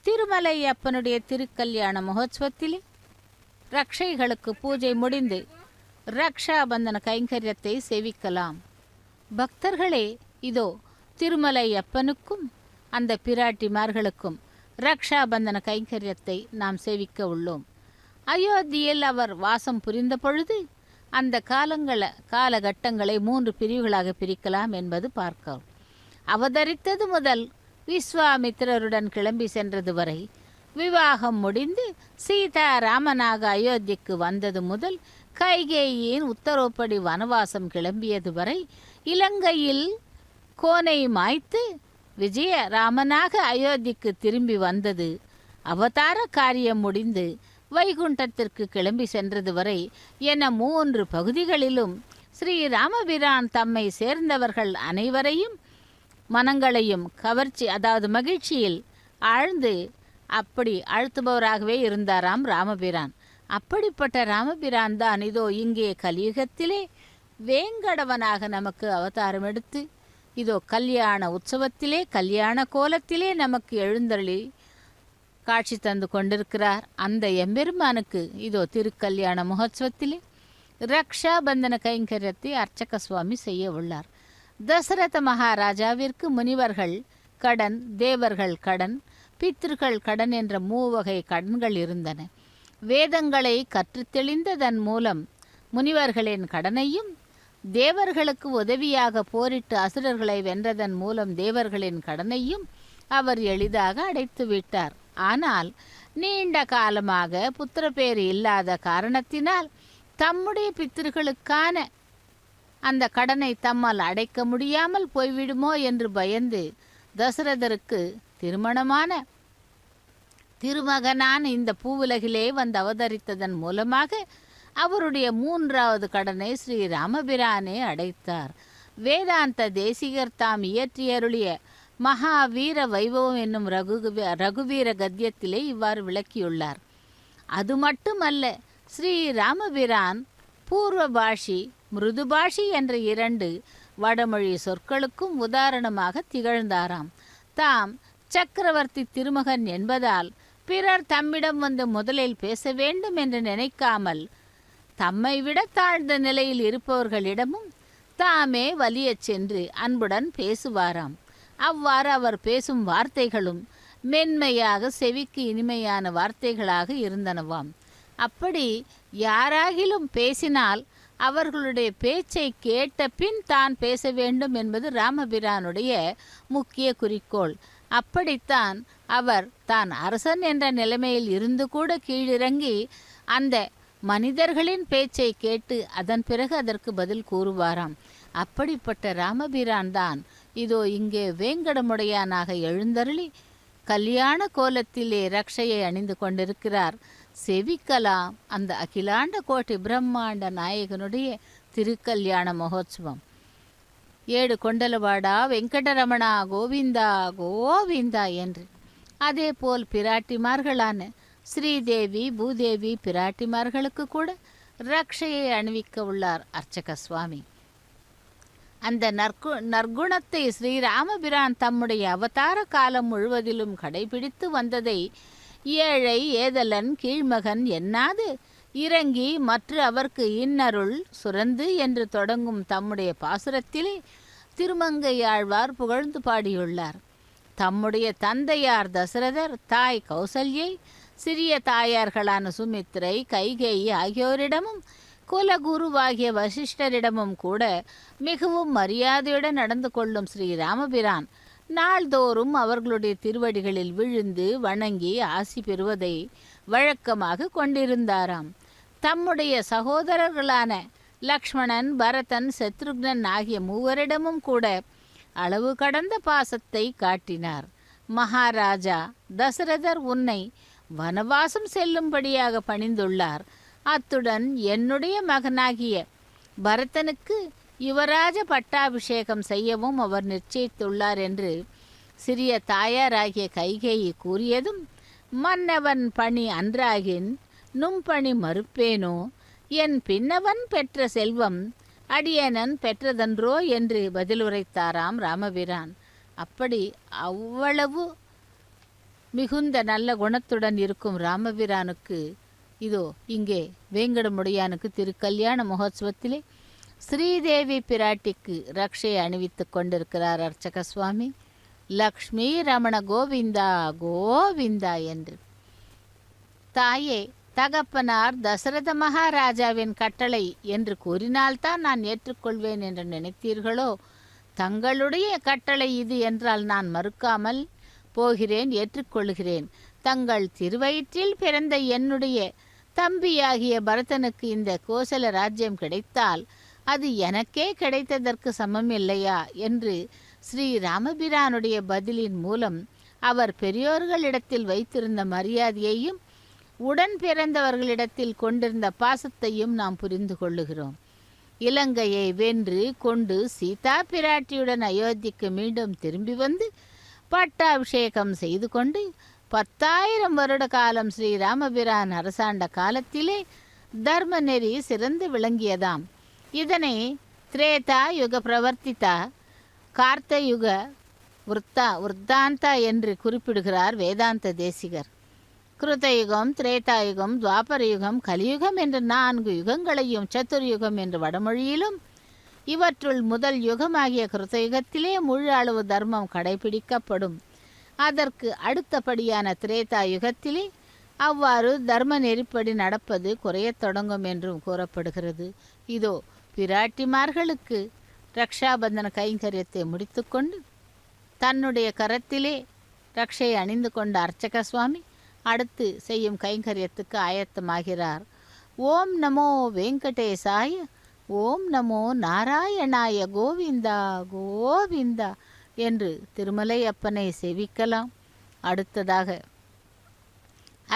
திருமலை அப்பனுடைய திருக்கல்யாண மகோத்சவத்திலே ரக்ஷைகளுக்கு பூஜை முடிந்து ரக்ஷாபந்தன கைங்கரியத்தை சேவிக்கலாம். பக்தர்களே, இதோ திருமலை அப்பனுக்கும் அந்த பிராட்டிமார்களுக்கும் ரக்ஷாபந்தன கைங்கரியத்தை நாம் சேவிக்க உள்ளோம். அயோத்தியில் அவர் வாசம் புரிந்த பொழுது அந்த காலகட்டங்களை 3 பிரிவுகளாக பிரிக்கலாம் என்பது பார்க்கிறோம். அவதரித்தது முதல் விஸ்வாமித்திரருடன் கிளம்பி சென்றது வரை, விவாகம் முடிந்து சீதா ராமனாக அயோத்திக்கு வந்தது முதல் கைகேயின் உத்தரவுப்படி வனவாசம் கிளம்பியது வரை, இலங்கையில் கோனை மாய்த்து விஜயராமனாக அயோத்திக்கு திரும்பி வந்தது, அவதார காரியம் முடிந்து வைகுண்டத்திற்கு கிளம்பி சென்றது வரை என 3 பகுதிகளிலும் ஸ்ரீ ராமபிரான் தம்மை சேர்ந்தவர்கள் அனைவரையும் மனங்களையும் கவர்ச்சி அதாவது மகிழ்ச்சியில் ஆழ்ந்து அப்படி அழுத்துபவராகவே இருந்தாராம் ராமபிரான். அப்படிப்பட்ட ராமபிரான் தான் இதோ இங்கே கலியுகத்திலே வேங்கடவனாக நமக்கு அவதாரம் எடுத்து இதோ கல்யாண உற்சவத்திலே கல்யாண கோலத்திலே நமக்கு எழுந்தருளி காட்சி தந்து கொண்டிருக்கிறார். அந்த எம்பெருமானுக்கு இதோ திருக்கல்யாண மகோத்சவத்திலே ரக்ஷாபந்தன கைங்கரியத்தை அர்ச்சக சுவாமி செய்ய உள்ளார். தசரத மகாராஜாவிற்கு முனிவர்கள் கடன், தேவர்கள் கடன், பித்திருக்கள் கடன் என்ற மூவகை கடன்கள் இருந்தன. வேதங்களை கற்றுத் தெளிந்ததன் மூலம் முனிவர்களின் கடனையும், தேவர்களுக்கு உதவியாக போரிட்டு அசுரர்களை வென்றதன் மூலம் தேவர்களின் கடனையும் அவர் எளிதாக அடைத்து விட்டார். ஆனால் நீண்ட காலமாக புத்திரப்பேறு இல்லாத காரணத்தினால் தம்முடைய பித்திருக்களுக்கான அந்த கடனை தம்மால் அடைக்க முடியாமல் போய்விடுமோ என்று பயந்து தசரதருக்கு திருமகனான இந்த பூவுலகிலே வந்து அவதரித்ததன் மூலமாக அவருடைய 3வது கடனை ஸ்ரீ ராமபிரானே அடைத்தார். வேதாந்த தேசிகர் தாம் இயற்றியருளிய மகாவீர வைபவம் என்னும் ரகுவீர கத்தியத்திலே இவ்வாறு விளக்கியுள்ளார். அது மட்டுமல்ல, ஸ்ரீ ராமபிரான் பூர்வபாஷி மிருதுபாஷி என்ற 2 வடமொழி சொற்களுக்கும் உதாரணமாக திகழ்ந்தாராம். தாம் சக்கரவர்த்தி திருமகன் என்பதால் பிறர் தம்மிடம் வந்து முதலில் பேச வேண்டும் என்று நினைக்காமல் தம்மை விட தாழ்ந்த நிலையில் இருப்பவர்களிடமும் தாமே வலியச் சென்று அன்புடன் பேசுவாராம். அவ்வாறு அவர் பேசும் வார்த்தைகளும் மென்மையாக செவிக்கு இனிமையான வார்த்தைகளாக இருந்தனவாம். அப்படி யாராகிலும் பேசினால் அவர்களுடைய பேச்சை கேட்ட பின் தான் பேச வேண்டும் என்பது ராமபிரானுடைய முக்கிய குறிக்கோள். அப்படித்தான் அவர் தான் அரசன் என்ற நிலைமையில் இருந்து கூட கீழிறங்கி அந்த மனிதர்களின் பேச்சை கேட்டு அதன் பிறகு அதற்கு பதில் கூறுவாராம். அப்படிப்பட்ட ராமபிரான் தான் இதோ இங்கே வேங்கடமுடையானாக எழுந்தருளி கல்யாண கோலத்திலே ரக்ஷையை அணிந்து கொண்டிருக்கிறார். செவிக்கலாம் அந்த அகிலாண்ட கோட்டி பிரம்மாண்ட நாயகனுடைய திருக்கல்யாண மகோத்சவம். 7 கொண்டலவாடா வெங்கடரமணா கோவிந்தா கோவிந்தா என்று. அதேபோல் பிராட்டிமார்களான ஸ்ரீதேவி பூதேவி பிராட்டிமார்களுக்கு கூட ரக்ஷையை அணிவிக்க உள்ளார் அர்ச்சக சுவாமி. அந்த நற்குணத்தை ஸ்ரீராமபிரான் தம்முடைய அவதார காலம் முழுவதிலும் கடைபிடித்து வந்ததை ஏழை ஏதலன் கீழ்மகன் என்னாது இறங்கி மற்ற அவர்க்கு இன்னருள் சுரந்து என்று தொடங்கும் தம்முடைய பாசுரத்திலே திருமங்கையாழ்வார் புகழ்ந்து பாடியுள்ளார். தம்முடைய தந்தையார் தசரதர், தாய் கௌசல்யை, சிறிய தாயார்களான சுமித்ரை, கைகேயி ஆகியோரிடமும் குலகுருவாகிய வசிஷ்டரிடமும் கூட மிகவும் மரியாதையுடன் நடந்து கொள்ளும் ஸ்ரீராமபிரான் நாள்தோறும் அவர்களுடைய திருவடிகளில் விழுந்து வணங்கி ஆசி பெறுவதை வழக்கமாக கொண்டிருந்தாராம். தம்முடைய சகோதரர்களான லக்ஷ்மணன், பரதன், சத்ருக்னன் ஆகிய மூவரிடமும் கூட அளவு கடந்த பாசத்தை காட்டினார். மகாராஜா தசரதர் உன்னை வனவாசம் செல்லும்படியாக பணிந்துள்ளார். அத்துடன் என்னுடைய மகனாகிய பரதனுக்கு யுவராஜ பட்டாபிஷேகம் செய்யவும் அவர் நிச்சயித்துள்ளார் என்று சிறிய தாயாராகிய கைகேயி கூறியதும், மன்னவன் பணி அன்றாகின் நும்பணி மறுப்பேனோ, என் பின்னவன் பெற்ற செல்வம் அடியனன் பெற்றதன்றோ என்று பதிலுரைத்தாராம் ராமபிரான். அப்படி அவ்வளவு மிகுந்த நல்ல குணத்துடன் இருக்கும் ராமபிரானுக்கு இதோ இங்கே வேங்கடமுடையானுக்கு திருக்கல்யாண மகோத்சவத்திலே ஸ்ரீதேவி பிராட்டிக்கு ரக்ஷையை அணிவித்து கொண்டிருக்கிறார் அர்ச்சக சுவாமி. லக்ஷ்மி ரமண கோவிந்தா கோவிந்தா என்று. தாயே, தகப்பனார் தசரத மகாராஜாவின் கட்டளை என்று கூறினால்தான் நான் ஏற்றுக்கொள்வேன் என்று நினைத்தீர்களோ? தங்களுடைய கட்டளை இது என்றால் நான் மறுக்காமல் போகிறேன், ஏற்றுக்கொள்கிறேன். தங்கள் திருவயிற்றில் பிறந்த என்னுடைய தம்பியாகிய பரதனுக்கு இந்த கோசல ராஜ்யம் கிடைத்தால் அது எனக்கே கிடைத்ததற்கு சமம் இல்லையா என்று ஸ்ரீ ராமபிரானுடைய பதிலின் மூலம் அவர் பெரியோர்களிடத்தில் வைத்திருந்த மரியாதையையும் உடன் பிறந்தவர்களிடத்தில் கொண்டிருந்த பாசத்தையும் நாம் புரிந்து கொள்ளுகிறோம். இலங்கையை வென்று கொண்டு சீதா பிராட்டியுடன் அயோத்திக்கு மீண்டும் திரும்பி வந்து பட்டாபிஷேகம் செய்து கொண்டு 10,000 வருட காலம் ஸ்ரீராமபிரான் அரசாண்ட காலத்திலே தர்ம நெறி சிறந்து விளங்கியதாம். இதனை திரேதா யுக பிரவர்த்திதா கார்த்தயுக விருத்தாந்தா என்று குறிப்பிடுகிறார் வேதாந்த தேசிகர். கிருதயுகம், திரேதாயுகம், துவாபர யுகம், கலியுகம் என்ற 4 யுகங்களையும் சதுர்யுகம் என்று வடமொழியிலும், இவற்றுள் முதல் யுகமாகிய கிருதயுகத்திலே முழு அளவு தர்மம் கடைபிடிக்கப்படும். அதற்கு அடுத்தபடியான திரேதா யுகத்திலே அவ்வாறு தர்ம நெறிப்படி நடப்பது குறையத் தொடங்கும் என்றும் கூறப்படுகிறது. இதோ பிராட்டிமார்களுக்கு ரக்ஷாபந்தன கைங்கரியத்தை முடித்துக்கொண்டு தன்னுடைய கரத்திலே ரக்ஷை அணிந்து கொண்ட அர்ச்சக சுவாமி அடுத்து செய்யும் கைங்கரியத்துக்கு ஆயத்தமாகிறார். ஓம் நமோ வெங்கடேசாய, ஓம் நமோ நாராயணாய, கோவிந்தா கோவிந்தா என்று திருமலை அப்பனை சேவிக்கலாம். அடுத்ததாக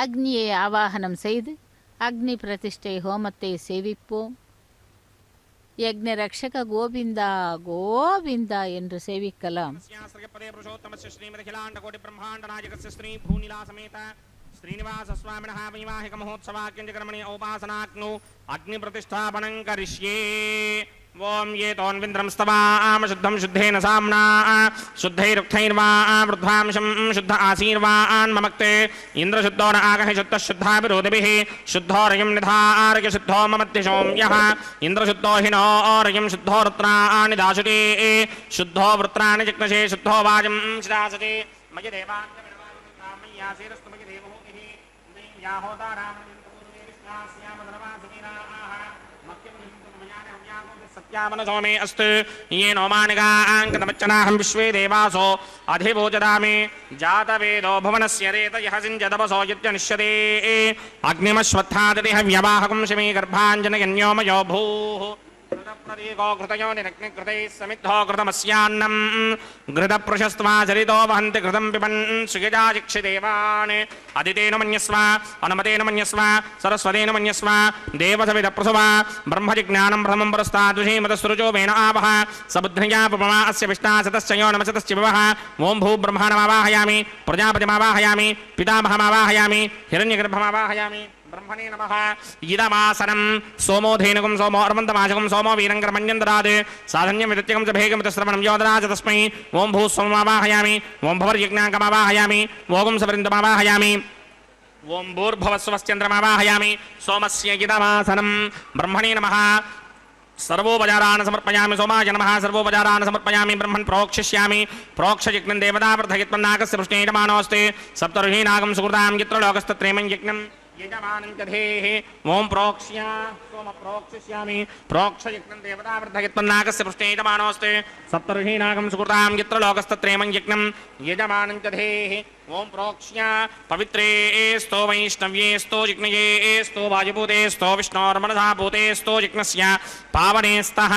அக்னியை ஆவாகனம் செய்து அக்னி பிரதிஷ்டை ஹோமத்தை சேவிப்போம். யக்ஞ ரக்ஷக கோவிந்தா கோவிந்தா என்று சேவிக்கலாம். శ్రీనివాస స్వామిన వైవాహిక మహోత్సవాక్యంజకర్మణి ఔపాసనాగ్నౌ అగ్ని ప్రతిష్టాపనం కరిష్యే. ఓం ఏ తోన్వింద్రం స్తవామ శుద్ధం శుద్ధేన సామ్నా శుద్ధైరుక్తైర్వా వృద్ధాంశం శుద్ధ ఆశీర్వాన్ మమక్తే ఇంద్రశుద్ధో న ఆగహ శుద్ధ శుద్ధాభిరోధిభిః శుద్ధోరయం నిధారయ శుద్ధో మమత్య సౌమ్యః ఇంద్రశుద్ధో హినోరయం శుద్ధో వృత్రాణి దాశుతే శుద్ధో వృత్రాణి జిగ్నశే శుద్ధో వాజం శిరాసతే మయ దేవాంగ యాసేరస్తు మయ దేవో ఇహి యాహోతా రామణింతపూర్వే విశ్వాస్యామ ధనవాసుమీరాః సత్యామనసోమే అస్తు యేనో మానిగాంకతమచ్చనాహం విశ్వే దేవాసో అధిభోజదామి జాతవేదో భువనస్య రేతయః సింజదవసో యత్యనిష్యతే అగ్నిమశ్వత్థాదితి హవ్యవాహకం శమే గర్భాంజనయన్యోమయో భూః ప్రదీకో కృతయో నిరగ్నికృతైః సమిద్ధో కృతమస్యాన్నం ఘృతపృషస్త్వా చరితో వహంతి కృతం పిబన్ సుయజాజిక్షిదేవాన్ అదితేన మన్యస్వ అనుమతేన మన్యస్వ సరస్వతేన మన్యస్వ దేవసవిద ప్రసవ బ్రహ్మజిజ్ఞానం బ్రహ్మం పురస్తాదుషీమతస్రుజో వేణ ఆవహ సబుద్ధ్యా పుమా అస్య విష్ణాసతశ్చయో నమసతశ్చ వివహ ఓం భూ బ్రహ్మాణమావాహయామి ప్రజాపతిమావాహయామి పితామహమావాహయామి హిరణ్యగర్భమావాహయామి బ్రహ్మణే నమః. ఇదమాసనం సోమోధేనుకం సోమో అర్వంతమాచకం సోమో వీరంకరమన్యందరాద్ సాధన్యం విదత్యకం చ భేగమితశ్రవణం యోదరాజ తస్మై ఓం భూ సోమమావాహయామి ఓం భవర్యజ్ఞాంకమావాహయామి ఓం సవరిందమావాహయామి ఓం భూర్భవస్వశ్చంద్రమావాహయామి సోమస్య ఇదమాసనం. బ్రహ్మణే నమః. సర్వోపచారాన్ సమర్పయామి సోమాయ నమః. సర్వోపచారాన్ సమర్పయామి బ్రహ్మన్ ప్రోక్షిష్యామి. ప్రోక్షయజ్ఞం దేవతావర్ధయత్మన్నాకస్య పృష్ణేయమానోऽस्ति సప్తర్షీనాగం సుకృతాం యత్ర లోకస్తత్రేమం యజ్ఞం యజమానం దధేః. ఓం ప్రోక్ష్య సోమ ప్రోక్షిష్యామి. ప్రోక్షయజ్ఞం దేవతావర్ధయత్మన్నాకస్య పృష్ణేయమానోऽस्ति సప్తర్షీనాగం సుకృతాం యత్ర లోకస్తత్రేమం యజ్ఞం యజమానం దధేః. ఓం ప్రోక్ష్య పవిత్రే स्तो వైష్ణవ్యే स्तो జిగ్నయే स्तो వాయుభూతే स्तो విష్ణోర్మనసా భూతే स्तो జిగ్నస్య పావనే స్తః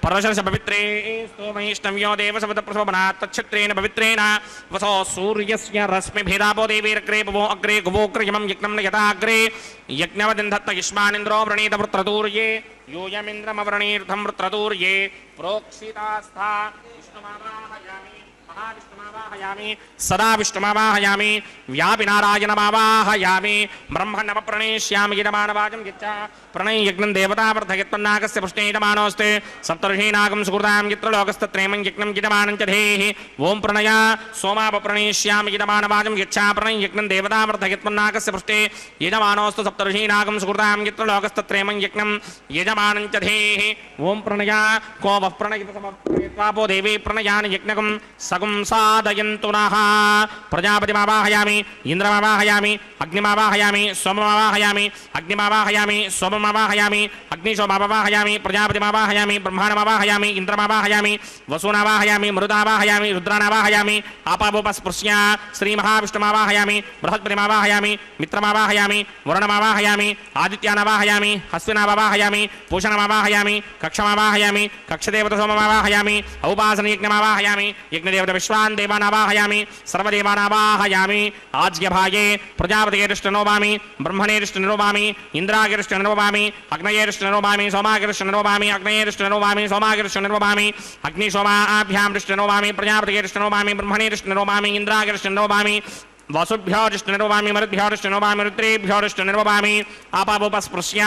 పరశర్ష పవిత్రే स्तो వైష్ణవ్యో దేవసవత ప్రశోభనాత్ తచ్ఛత్రేణ పవిత్రేణ వసో సూర్యస్య రశ్మిభిరాపో దేవీరగ్రే భవో అగ్రే గువోగ్రయమం యజ్ఞం యథాగ్రే యజ్ఞవదింధత్త యుష్మానింద్రో వ్రణీత వృత్రతూర్యే యూయమింద్రమవ్రణీర్థం వృత్రతూర్యే ప్రోక్షితాస్థా విష్ణుమావాహయామి महाविष्णुमावाहयामि सदा विष्णुमावाहयामि व्यापिनारायणमावाहयामि ब्रह्मण्डमप्रणेष्यामि यजमानवाचं यच्च प्रणययज्ञं देवतावर्धयत्पन्नाकस्य पुष्णेयमानोऽस्ति सप्तर्षीनागं सुकृतां यत्र लोकस्तत्रेमं यज्ञं यजमानं च धेः. ओं प्रणय सोमापप्रणेष्यामि यजमानवाचं यच्च प्रणययज्ञं देवतावर्धयत्पन्नाकस्य पुष्टे यजमानोऽस्तु सप्तर्षीनागं सुकृतां यत्र लोकस्तत्रेमं यज्ञं यजमानं च धेः. ओं प्रणय को वः प्रणयित्वापो देवी प्रणयानि यज्ञकं सगुं साधयन्तु नः. प्रजापतिमावाहयामि इंद्रमावाहयामि अग्निमावाहयामि सोममावाहयामि अग्निमावाहयामि सोममावाहयामि अग्निशोमावाहयामि प्रजापतिमावाहयामि ब्रह्माणमावाहयामि इंद्रमावाहयामि वसूनावाहयामि मरुदावाहयामि रुद्रानावाहयामि आपावोपस्पृश्य श्रीमहाविष्णुमावाहयामि बृहस्पतिमावाहयामि मित्रमावाहयामि वरुणमावाहयामि आदित्यानावाहयामि हस्विनावाहयामि पूषणमावाहयामि कक्षमावाहयामि कक्षदेवतसोममावाहयामि औपासनयज्ञमावाहयामि यज्ञदेवता देवता विश्वान् देवानावाहयामि सर्वदेवानावाहयामि आज्ञभागे प्रजापतिरिष्टनोभामि ब्रह्मणेरिष्टनिरोभामि इन्द्रागिरिष्टनिरोभामि अग्नयेरिष्टनिरोभामि सोमागिरिष्टनिरोभामि अग्नयेरिष्टनिरोभामि सोमागिरिष्टनिरोभामि अग्निशोमाभ्यां रिष्टनिरोभामि प्रजापतिरिष्टनिरोभामि ब्रह्मणेरिष्टनिरोभामि इन्द्रागिरिष्टनिरोभामि वसुभ्योरिष्टनिरोभामि मरुद्भ्योरिष्टनिरोभामि रुद्रेभ्योरिष्टनिरोभामि आपावोपस्पृश्य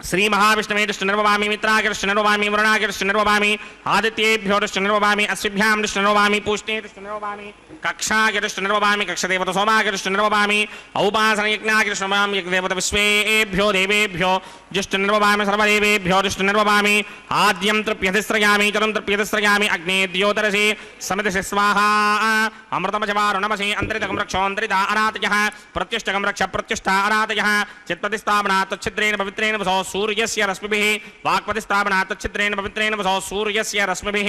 श्री महाविष्णुमेष्टनिर्ववामि मित्रागिरिष्टनिर्ववामि वरुणागिरिष्टनिर्ववामि आदित्येभ्योरिष्टनिर्ववामि अश्विभ्यां पूष्णेरिष्टनिर्ववामि कक्षागिरिष्टनिर्ववामि कक्षदेवता सोमागिरिष्टनिर्ववामि औपासनयज्ञागिरिष्टनिर्ववामि यज्ञदेवता विश्वेभ्यो देवेभ्यो जिष्टनिर्ववामि सर्वदेवेभ्योरिष्टनिर्ववामि आद्यं तृप्यतिस्रयामि चरं तृप्यतिस्रयामि अग्ने द्योतरसि समितिषि स्वाहा अमृतमचवारुणमसि अन्तरितकं रक्षोऽन्तरिता अरातयः प्रत्युष्टकं रक्ष प्रत्युष्टा अरातयः चित्पतिस्थापना तच्छिद्रेण पवित्रेण वसो सूर्यस्य रश्मिभिः वाक्पतिस्थापना तच्छिद्रेण पवित्रेण वसो सूर्यस्य रश्मिभिः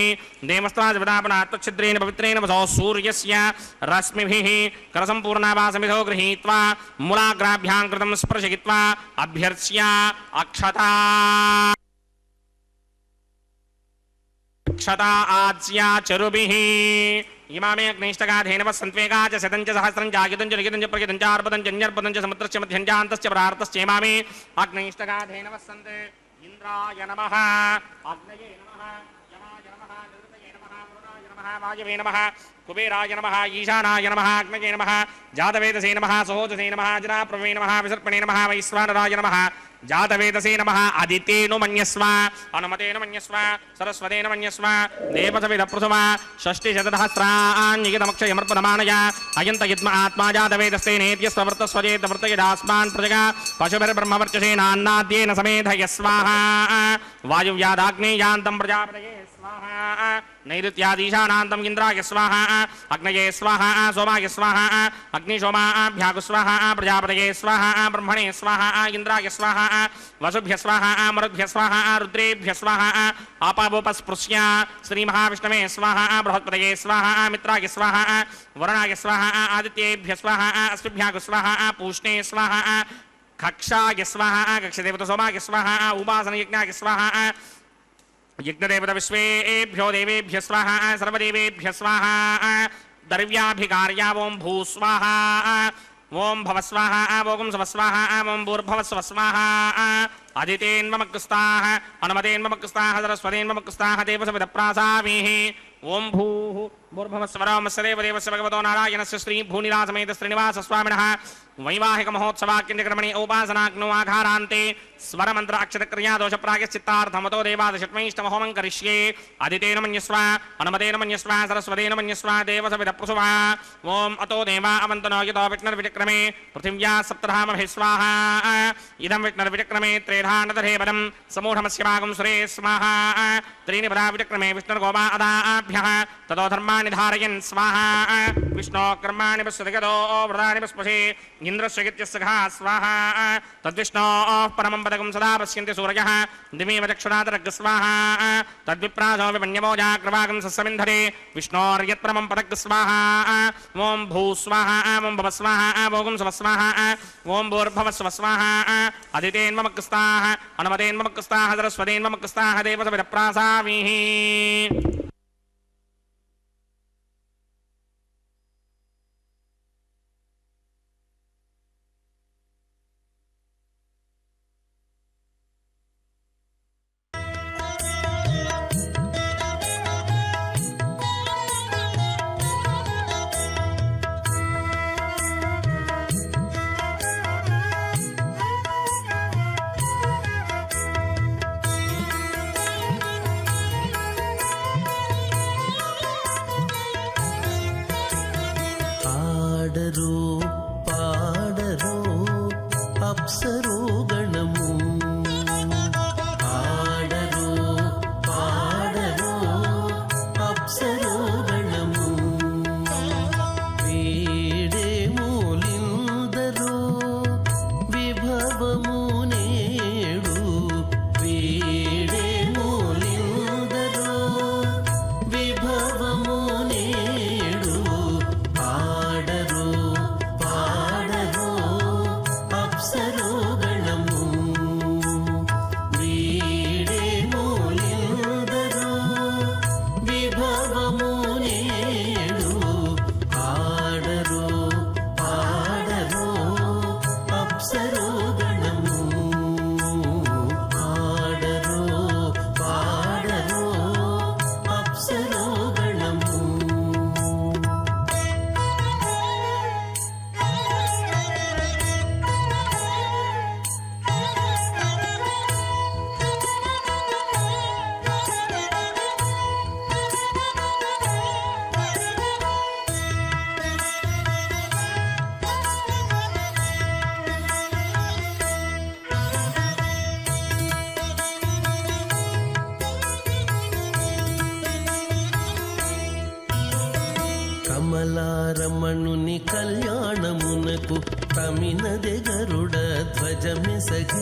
देवस्ताजपदापना तच्छिद्रेण पवित्रेण वसो सूर्यस्य रश्मिभिः करसम्पूर्णावासमिधो गृहीत्वा मूलाग्राभ्यां कृतं स्पर्शयित्वा अभ्यर्च्य अक्षता आज्या चरुभिः इमामे अग्निष्टगाधेनव सन्त्वेगा च शतं च सहस्रं च आगितं च लिखितं च प्रगितं च अर्पतं च न्यर्पतं च समुद्रस्य मध्यं च अन्तश्च प्रार्थश्च इमामे अग्निष्टगाधेनव सन्ते इन्द्राय नमः अग्नये नमः यमाय नमः निरुतये नमः वरुणाय नमः वायवे नमः कुबेराय नमः ईशानाय नमः अग्नये नमः जातवेदसे नमः सहोजसे नमः जनाप्रभवे नमः विसर्पणे नमः वैश्वानराय नमः जातवेदसे नमः आदित्येनो मन्यस्व अनुमतेन मन्यस्व सरस्वतेन मन्यस्व देवसविदप्रथम षष्टिशतसहस्राण्यगितमक्षयमर्पणमानया अयन्तयद्म आत्मा जातवेदस्तेनेत्यस्ववर्तस्वजेतवर्तयदास्मान् प्रजगा पशुभिर्ब्रह्मवर्चसेनान्नाद्येन समेधयस्वाहा वायुव्यादाग्नेयान्तं प्रजापतये स्वाहा नैऋत्यादीशानान्तम् इन्द्राय स्वाहा अग्नये स्वाहा सोमाय स्वाहा अग्निशोमाभ्यागु स्वाहा प्रजापतये स्वाहा ब्रह्मणे स्वाहा इन्द्राय स्वाहा वसुभ्य स्वाहा मरुद्भ्य स्वाहा रुद्रेभ्य स्वाहा आपावोपस्पृश्य श्रीमहाविष्णवे स्वाहा बृहत्पतये स्वाहा मित्राय स्वाहा वरुणाय स्वाहा आदित्येभ्य स्वाहा अश्विभ्यागु स्वाहा पूष्णे स्वाहा कक्षाय स्वाहा कक्षदेवता सोमाय स्वाहा उपासनयज्ञाय स्वाहा यज्ञदेवता विश्वेभ्यो देवेभ्य स्वाहा सर्वदेवेभ्य स्वाहा दर्व्याभिकार्या ओं भूस्वाहा ओं भवस्वाहा ओं स्वस्वाहा ओं भूर्भवस्वस्वाहा अदितेन्वमकृस्ताः अनुमतेन्वमकृस्ताः सरस्वतेन्वमकृस्ताः देवसविदप्रासामीः ओं भूः भूर्भवस्वरमस्य देवदेवस्य भगवतो नारायणस्य श्री भूनिलासमेत श्रीनिवासस्वामिनः वैवाहिक महोत्सवाक्यक्रमणे उपासनाग्नो आघारान्ते स्वरमन्त्र अक्षतक्रिया दोष प्रायश्चित्तार्थमतो देवादशत्मैष्टमहोमं करिष्ये अदितेन मन्यस्व अनुमतेन मन्यस्व सरस्वतेन मन्यस्व देवसविदप्रसुव ओं अतो देवा अवन्तनो यतो विष्णुर्विचक्रमे पृथिव्या सप्तधामभिः स्वाहा इदं विष्णुर्विचक्रमे त्रेधानदधेवदं समूढमस्य भागं सुरे स्वाहा त्रीणि पदा विचक्रमे विष्णुर्गोपा अदाभ्यः ततो धर्माणि धारयन् स्वाहा विष्णो कर्माणि पश्यतो व्रतानि पस्पशे इंद्रस्य गित्यस्सखा स्वाहा तद्विष्णोः परमं पदकं सदा पश्यन्ति सूरयः दिमेव चक्षुरातरग् स्वाहा तद्विप्रासो विपण्यमोजाग्रवागं सस्समिन्धरे विष्णोर्यत्परमं पदग् स्वाहा ओं भूस्वाहा ओं भवस्वाहा ओं स्वस्वाहा ओं भूर्भवस्वस्वाहा अदितेन्वमकृस्ताः अनुमतेन्वमकृस्ताः सरस्वतेन्वमकृस्ताः देवसविदप्रासामीः కమలారమణుని కళ్యాణమునకు తమినదే గరుడ ధ్వజమెసగే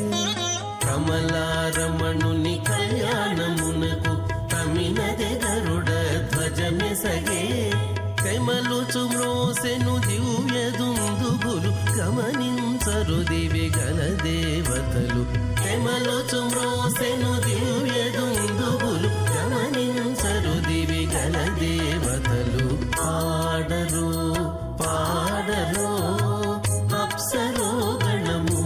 కమలారమణుని కళ్యాణమునకు తమినదే గరుడ ధ్వజమెసగే కమలుచు మ్రోసెను దివ్య దుందుబులు గమనించరు దివి గల దేవతలు కమలుచు మ్రోసెను దివ్య దుందుబులు గమనించరు దివి గల దేవతలు పాడరు పాడరు అప్సరో గణము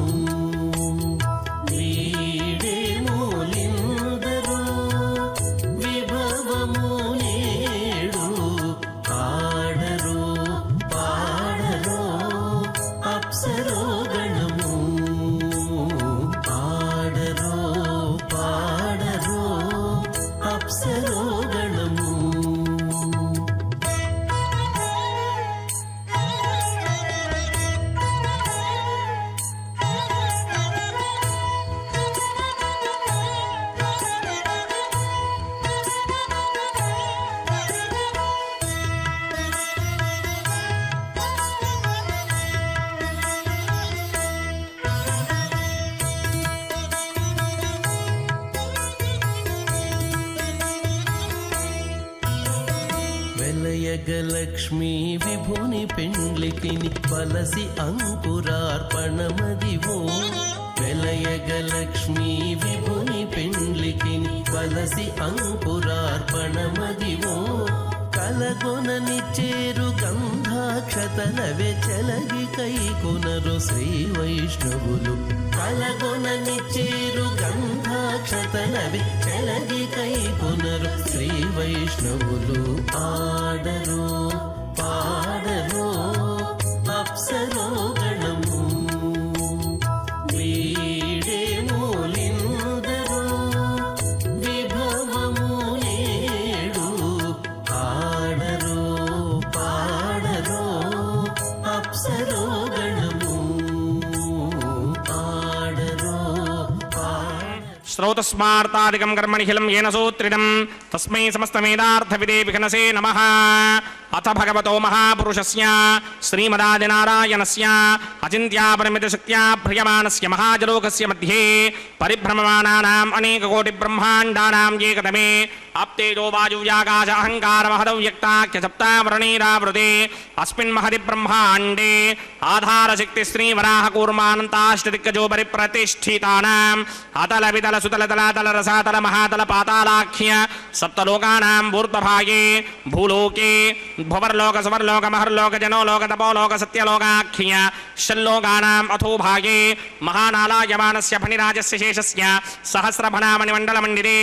వీడే మూలిందరు విభవము నేడు పాడరు పాడరు అప్సరో గణము పాడరు పాడరు అప్సరో గణము వెలయగలక్ష్మీ విభుని పెండ్లికిని పలసి అంకురార్పణమదివో వెలయగలక్ష్మీ విభుని పెండ్లికిని పలసి అంకురార్పణమదివో కలగొనని చేరు గంధాక్షతలవే చెలగి కైకొనరు శ్రీ వైష్ణవులు కలగొనని చేరు గంధాక్షతలవే చెలగి కైకొనరు శ్రీ వైష్ణవులు ఆడరు పాడరు అప్సరో గణము వీడే మూలిందరు విభవము నేడు ఆడరు పాడరు అప్సరో గణము ఆడరు శ్రౌతస్మార్తాదికం కర్మనిఖిలం ఏన సూత్రిడం తస్మై సమస్తమేదార్థవిదే విఘ్నసే నమః. అథ భగవతో మహాపురుషస్య శ్రీమదాదినారాయణస్య అచింత్యాపరిమితశక్త్యా ప్రియమాణస్య మహాజలోకస్య మధ్యే పరిభ్రమమాణానాం అనేకకోటిబ్రహ్మాండానాం ఏకతమే ఆప్తేజో వాయువ్యాకాశ అహంకార మహదవ్యక్తాఖ్య సప్తావరణీరావృతే అస్మిన్ మహది బ్రహ్మాండే ఆధారశక్తి శ్రీవరాహ కూర్మానంతాష్టదిగ్గజో పరిప్రతిష్ఠితానాం అతల వితల సుతల తలాతల రసాతల మహాతల పాతాళాఖ్య సప్తలోకానాం ఊర్ధ్వభాగే భూలోకే భువర్లోక సువర్లోక మహర్లోక జనోలోక తపోలోక సత్యలోకాఖ్య షల్లోకానాం అథోభాగే మహానాలాయమానస్య ఫణిరాజస్య శేషస్య సహస్రఫణామణిమండలమండిరే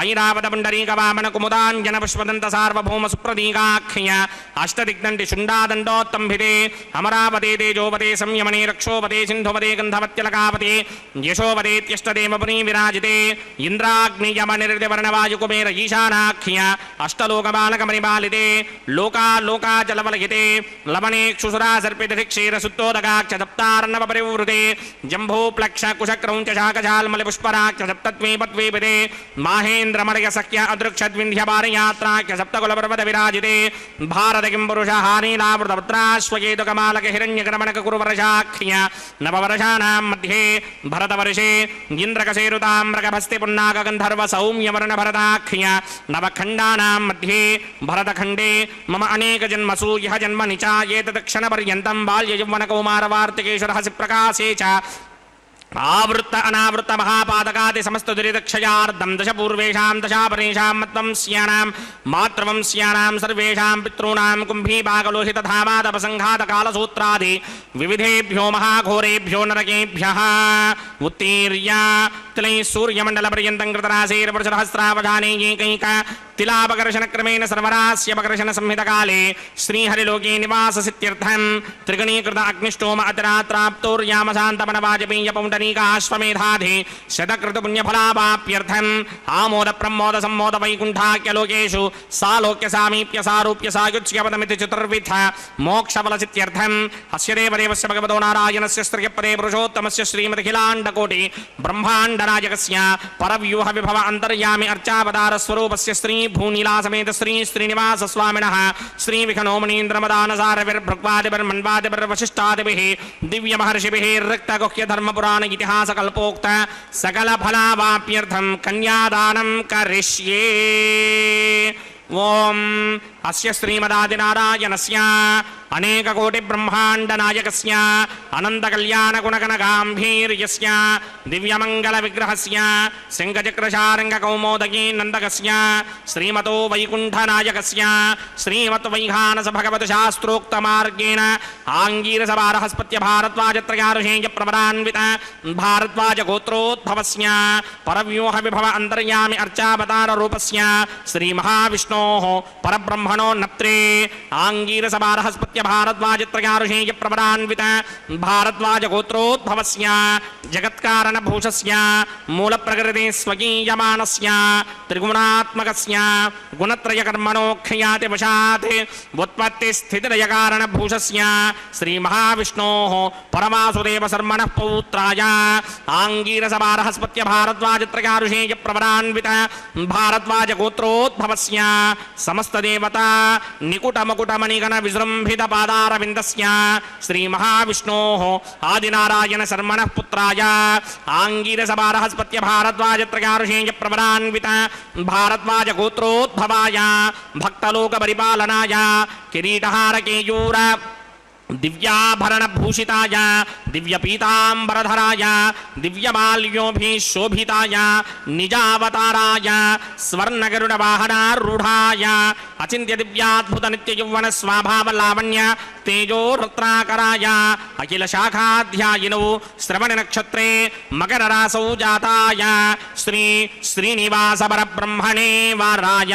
ఐరావత పుండరీకవామన కుముదాంజన పుష్పదంత సార్వభౌమ సుప్రదీకాఖ్య అష్టదిగ్దండి శుండాదండోత్తంభితే అమరావతే తేజోవతే సంయమనే రక్షోవతే సింధువతే గంధవత్యలకావతే యశోవదేత్యష్టదేవపునీ విరాజితే ఇంద్రాగ్నియమనిర్దివర్ణవాయుకుమేర ఈశానాఖ్య అష్టలోకబాలకమణిబాలితే లోకాలోకాచలవలయితే లవణేక్షుసురా సర్పితక్షీరసుత్తోదకాక్ష సప్తార్ణవ పరివృతే జంభోప్లక్ష కుశక్రౌంచ శాకశాల్మలి పుష్పరాక్ష సప్తత్వీపత్వీపితే మాహేంద్రమరయ సఖ్య అదృక్షద్వింధ్యపారయాత్రాఖ్య సప్తకులపర్వత విరాజితే భారత కిం పురుష హానీలావృతపుత్రాశ్వకేతుకమాలక హిరణ్యకరమణక కురువర్షాఖ్య నవవర్షాణాం మధ్యే భరతవర్షే ఇంద్రకశేరుతామ్రకభస్తి పున్నాక గంధర్వ సౌమ్యవర్ణ భరతాఖ్య నవఖండానాం మధ్యే భరతఖండే మమ అనేక జన్మసు యహ జన్మని చ ఏతదక్షణ పర్యంతం బాల్య యౌవన కౌమార వార్తికేశ రహసి ప్రకాశే చ ఆవృత్త అనావృత్త మహాపాదకాది సమస్త దురితక్షయార్థం దశ పూర్వేషాం దశాపరేషాం మత్వంస్యానాం మాతృవంస్యానాం సర్వేషాం పితॄణాం కుంభీపాకలోహిత ధామాదపసంఘాత కాలసూత్రాది వివిధేభ్యో మహాఘోరేభ్యో నరకేభ్యః ఉత్తీర్య తిలై సూర్యమండల పర్యంతం కృతరాశేర్వర్షసహస్రావధానే ఏకైక తిలాపకర్షణ క్రమేణ సర్వరాస్యపకర్షణ సంహితకాలే శ్రీహరిలోకే నివాససిత్యర్థం త్రిగణీకృత అగ్నిష్టోమ అతిరాత్రాప్తోర్యామశాంతమన వాజపేయ పౌండరీకాశ్వమేధాధి శతకృత పుణ్యఫలాపాప్యర్థం ఆమోద ప్రమోద సమ్మోద వైకుంఠాఖ్యలోకేషు సాలోక్య సామీప్య సారూప్య సాయుచ్యపదమితి చతుర్విధ మోక్షఫలసిత్యర్థం అస్య దేవదేవస్య భగవతో నారాయణస్య స్త్రియపదే పురుషోత్తమస్య శ్రీమదఖిలాండకోటి బ్రహ్మాండనాయకస్య పరవ్యూహ విభవ అంతర్యామి అర్చావతార స్వరూపస్య శ్రీ भूनीला समेत श्री श्रीनिवास स्वामिनः श्री विखनो मुनीन्द्रमदानसारविर्भृग्वादिभिर्मन्वादिभिर्वशिष्ठादिभिः दिव्य महर्षिभिः रक्तगुह्य धर्म पुराण इतिहास कल्पोक्त सकल फलावाप्यर्थं कन्यादानं करिष्ये। ओम अस्य श्रीमदादिनारायणस्य अनेककोटि ब्रह्मांड नायकस्य अनंत कल्याण गुणगण गांभीर्यस्य दिव्यमंगल विग्रहस्य सिंहचक्रशारंग कौमोदकी नंदकस्य श्रीमतो वैकुंठ नायकस्य श्रीमत वैघानस भगवत शास्त्रोक्त मार्गेण आंगीरस बारहस्पत्य भारद्वाज त्रयार्षेय प्रवरान्वित भारद्वाज गोत्रोद्भवस्य परव्यूह विभव अंतर्यामि अर्चावतार रूपस्य श्री महाविष्णोः परब्रह्मणो नत्रे आंगीरस बारहस्पत्य भारद्वाज त्रयार्षेय प्रवरान्वित भारद्वाज गोत्रोद्भवस्य जगत्कारण भूषस्य मूल प्रकृति स्वकीयमानस्य त्रिगुणात्मकस्य गुणत्रय कर्मणोख्याति वशात् उत्पत्ति स्थितिलय कारण भूषस्य श्री महाविष्णोः परमासुदेव शर्मणः पौत्राय आंगीरस बारहस्पत्य भारद्वाज त्रयार्षेय प्रवरान्वित भारद्वाज गोत्रोद्भवस्य समस्त देवता निकुट मुकुट मणिगण विजृंभित पादारविंदस्य श्री महाविष्णोः आदिनारायण शर्मणः पुत्राय आंगीरस बारहस्पत्य भारद्वाज त्रयार्षेय प्रवरान्वित भारद्वाज गोत्रोद्भवाय भक्तलोक परिपालनाय किरीटहार केयूर दिव्याभरण भूषिताय दिव्य पीतांबरधराय दिव्यमाल्योभिशोभिताय निजावताराय स्वर्णगरुड वाहनारूढ़ाय अचिंत्य दिव्याद्भुत नित्य यौवन स्वाभाव लावण्य तेजो रत्नाकराय अखिल शाखाध्यायिनो श्रवण नक्षत्रे मकर रासौ जाताय श्री श्रीनिवास परब्रह्मणे वाराय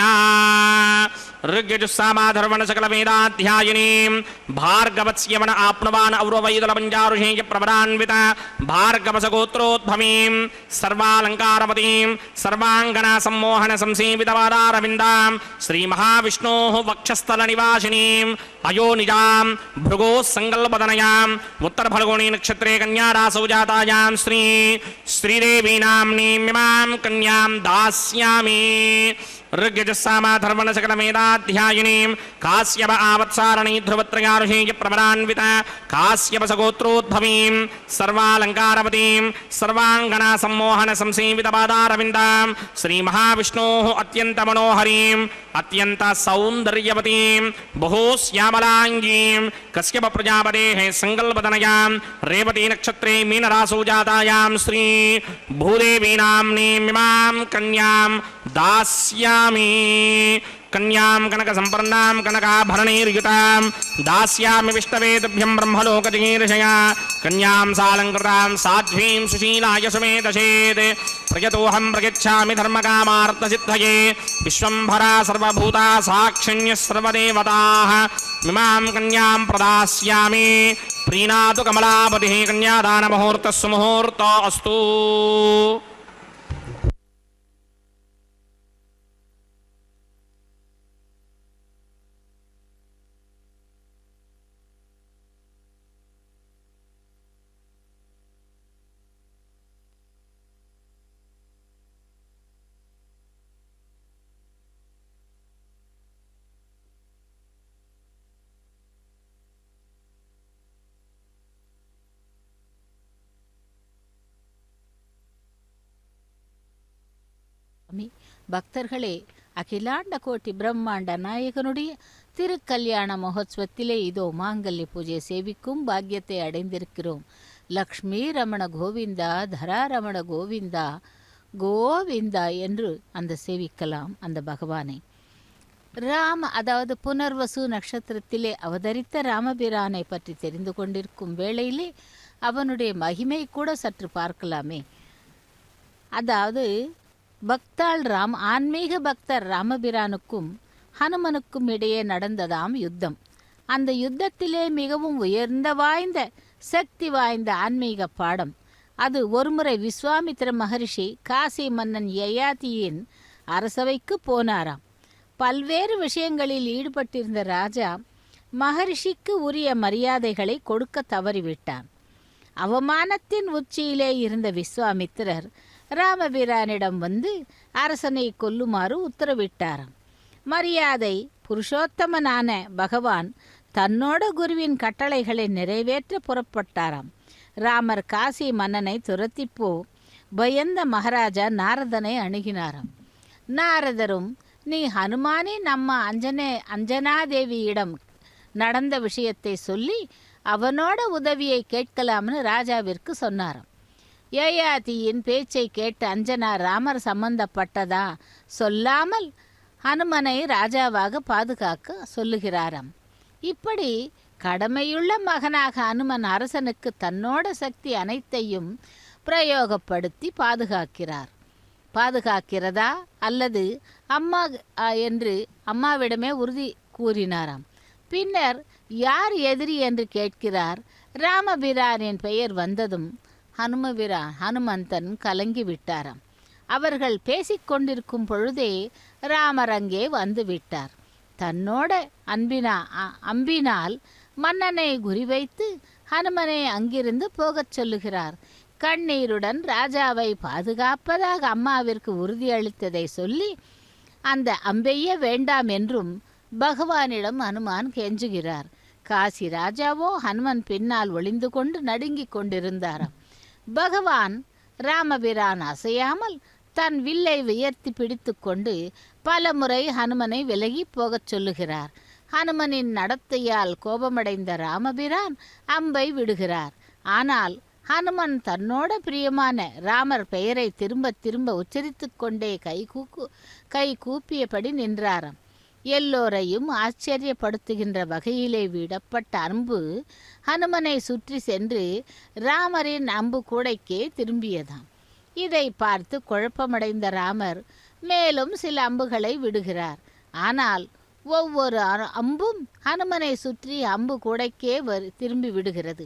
ऋग्यजुस्सामाधर्वण सकल वेदाध्यायिनीं भार्गवस्यवन आप्नुवान् औरवैदल पञ्चारुषेय प्रवरान्वित भार्गवस गोत्रोद्भवीं सर्वालङ्कारवतीं सर्वाङ्गना सम्मोहन संसेवित पादारविन्दां श्री महाविष्णोः वक्षस्थल निवासिनीं अयोनिजां भृगोः संकल्पदनयाम् उत्तर फल्गुणी नक्षत्रे कन्या रासौ जातायां श्री श्रीदेवी नाम्नीमिमां कन्यां दास्यामि। ऋग्यजुस्सामाधर्वण सकल वेदाध्यायिनीं काश्यप आवत्सारणी ध्रुवत्रयार्षेय प्रवरान्वित काश्यप सगोत्रोद्भवीं सर्वालङ्कारवतीं सर्वाङ्गना सम्मोहन संसेवित पादारविन्दां श्री महाविष्णोः अत्यन्त मनोहरीं अत्यन्त सौन्दर्यवतीं बहुश्यामलाङ्गीं कश्यप प्रजापतेः संकल्पदनयां रेवती नक्षत्रे मीनरासौ जातायां श्री भूदेवी नाम्नीमिमां कन्यां दास्यामि। कन्यां कनक संपन्नां कनकाभरणैर्युतां दास्यामि विष्णवे तुभ्यं ब्रह्मलोकजिगीर्षया कन्यां सालङ्कृतां साध्वीं सुशीलाय सुमेधसेत् प्रयतोऽहं प्रयच्छामि धर्मकामार्थसिद्धये विश्वम्भरा सर्वभूता साक्षिण्यः सर्वदेवताः इमां कन्यां प्रदास्यामि प्रीणातु कमलापतिः कन्यादानमुहूर्तः सुमुहूर्तो अस्तु। பக்தர்களே, அகிலாண்ட கோட்டி பிரம்மாண்ட நாயகனுடைய திருக்கல்யாண மகோத்சவத்திலே இதோ மாங்கல்ய பூஜை சேவிக்கும் பாக்கியத்தை அடைந்திருக்கிறோம். லக்ஷ்மி ரமண கோவிந்தா, தரா ரமண கோவிந்தா, கோவிந்தா என்று அந்த சேவிக்கலாம் அந்த பகவானை. அதாவது புனர்வசு நட்சத்திரத்திலே அவதரித்த ராமபிரானை பற்றி தெரிந்து கொண்டிருக்கும் வேளையிலே அவனுடைய மகிமை கூட சற்று பார்க்கலாமே. அதாவது பக்தாள் ஆன்மீக பக்தர் ராமபிரானுக்கும் ஹனுமனுக்கும் இடையே நடந்ததாம் யுத்தம். அந்த யுத்தத்திலே மிகவும் வாய்ந்த சக்தி வாய்ந்த ஆன்மீக பாடம் அது. ஒருமுறை விஸ்வாமித்திர மகரிஷி காசி மன்னன் யயாதியின் அரசவைக்கு போனாராம். பல்வேறு விஷயங்களில் ஈடுபட்டிருந்த ராஜா மகரிஷிக்கு உரிய மரியாதைகளை கொடுக்க தவறிவிட்டான். அவமானத்தின் உச்சியிலே இருந்த விஸ்வாமித்திரர் ராமபிரானிடம் வந்து அரசனை கொல்லுமாறு உத்தரவிட்டாராம். மரியாதை புருஷோத்தமனான பகவான் தன்னோட குருவின் கட்டளைகளை நிறைவேற்ற புறப்பட்டாராம். ராமர் காசி மன்னனை துரத்திப்போ பயந்த மகாராஜா நாரதனை அணுகினாராம். நாரதரும், நீ ஹனுமானே நம்ம அஞ்சனாதேவியிடம் நடந்த விஷயத்தை சொல்லி அவனோட உதவியை கேட்கலாம்னு ராஜாவிற்கு சொன்னாராம். யயாதியின் பேச்சை கேட்டு அஞ்சனா ராமர் சம்பந்தப்பட்டதா சொல்லாமல் ஹனுமனை ராஜாவாக பாதுகாக்க சொல்லுகிறாராம். இப்படி கடமையுள்ள மகனாக ஹனுமன் அரசனுக்கு தன்னோட சக்தி அனைத்தையும் பிரயோகப்படுத்தி பாதுகாக்கிறதா அல்லது அம்மா என்று அம்மாவிடமே உறுதி கூறினாராம். பின்னர் யார் எதிரி என்று கேட்கிறார். ராமபிரானின் பெயர் வந்ததும் ஹனுமந்தன் கலங்கி விட்டாராம். அவர்கள் பேசிக்கொண்டிருக்கும் பொழுதே ராமர் அங்கே வந்து விட்டார். தன்னோட அம்பினால் மன்னனை குறிவைத்து ஹனுமனை அங்கிருந்து போகச் சொல்லுகிறார். கண்ணீருடன் ராஜாவை பாதுகாப்பதாக அம்மாவிற்கு உறுதியளித்ததை சொல்லி அந்த அம்பையே வேண்டாம் என்றும் பகவானிடம் ஹனுமான் கெஞ்சுகிறார். காசி ராஜாவோ ஹனுமன் பின்னால் ஒளிந்து கொண்டு நடுங்கிக் கொண்டிருந்தாராம். பகவான் ராமபிரான் அசையாமல் தன் வில்லை உயர்த்தி பிடித்து கொண்டு பல முறை ஹனுமனை விலகி போகச் சொல்லுகிறார். ஹனுமனின் நடத்தையால் கோபமடைந்த ராமபிரான் அம்பை விடுகிறார். ஆனால் ஹனுமன் தன்னோட பிரியமான ராமர் பெயரை திரும்ப திரும்ப உச்சரித்து கொண்டே கை கூப்பியபடி நின்றாராம். எல்லோரையும் ஆச்சரியப்படுத்துகின்ற வகையிலே விடப்பட்ட அம்பு ஹனுமனை சுற்றி சென்று ராமரின் அம்பு கூடைக்கே திரும்பியதாம். இதை பார்த்து குழப்பமடைந்த ராமர் மேலும் சில அம்புகளை விடுகிறார். ஆனால் ஒவ்வொரு அம்பும் ஹனுமனை சுற்றி அம்பு கூடைக்கே திரும்பி விடுகிறது.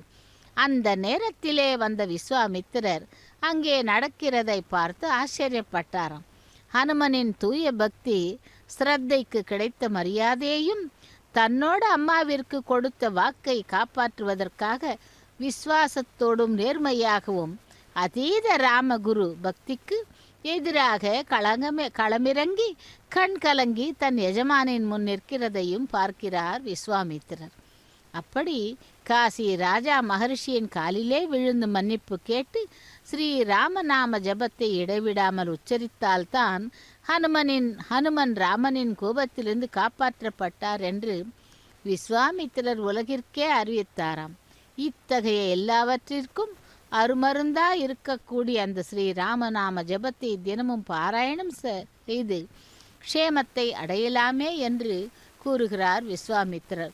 அந்த நேரத்திலே வந்த விஸ்வாமித்திரர் அங்கே நடக்கிறதை பார்த்து ஆச்சரியப்பட்டாராம். ஹனுமனின் தூய பக்தி ஸ்ரத்தைக்கு கிடைத்த மரியாதையையும் தன்னோட அம்மாவிற்கு கொடுத்த வாக்கை காப்பாற்றுவதற்காக விசுவாசத்தோடும் நேர்மையாகவும் அதீத ராமகுரு பக்திக்கு எதிராக களமிறங்கி கண் கலங்கி தன் எஜமானின் முன் நிற்கிறதையும் பார்க்கிறார் விஸ்வாமித்திரர். அப்படி காசி ராஜா மகரிஷியின் காலிலே விழுந்து மன்னிப்பு கேட்டு ஸ்ரீ ராமநாம ஜபத்தை இடைவிடாமல் உச்சரித்தால்தான் ஹனுமன் ராமனின் கோபத்திலிருந்து காப்பாற்றப்பட்டார் என்று விஸ்வாமித்திரர் உலகிற்கே அறிவித்தாராம். இத்தகைய எல்லாவற்றிற்கும் அருமருந்தா இருக்கக்கூடிய அந்த ஸ்ரீ ராமநாம ஜபத்தை தினமும் பாராயணம் செய்து க்ஷேமத்தை அடையலாமே என்று கூறுகிறார் விஸ்வாமித்திரர்.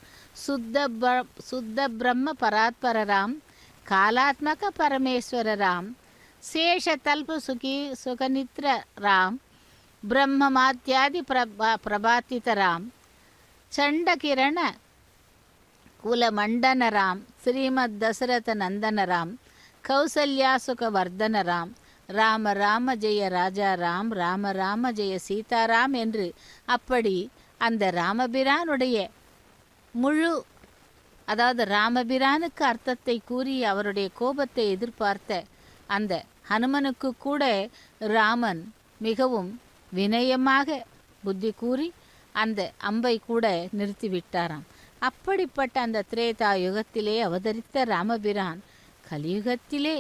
சுத்த பிரம்ம பராத்பரராம் காலாத்மக பரமேஸ்வரராம் சேஷதல்ப சுகநித்ர ராம் பிரம்மமாத்யாதி பிரபாத்திதராம் சண்டகிரண குலமண்டனராம் ஸ்ரீமத் தசரத நந்தனராம் கௌசல்யாசுகவர்தனராம் ராம ராம ஜெய ராஜா ராம் ராம ராம ஜெய சீதாராம் என்று அப்படி அந்த ராமபிரானுடைய அதாவது ராமபிரானுக்கு அர்த்தத்தை கூறி அவருடைய கோபத்தை எதிர்பார்த்த அந்த ஹனுமனுக்கு கூட ராமன் மிகவும் வினயமாக புத்தி கூறி அந்த அம்பை கூட நிறுத்திவிட்டாராம். அப்படிப்பட்ட அந்த திரேதா யுகத்திலே அவதரித்த ராமபிரான் கலியுகத்திலே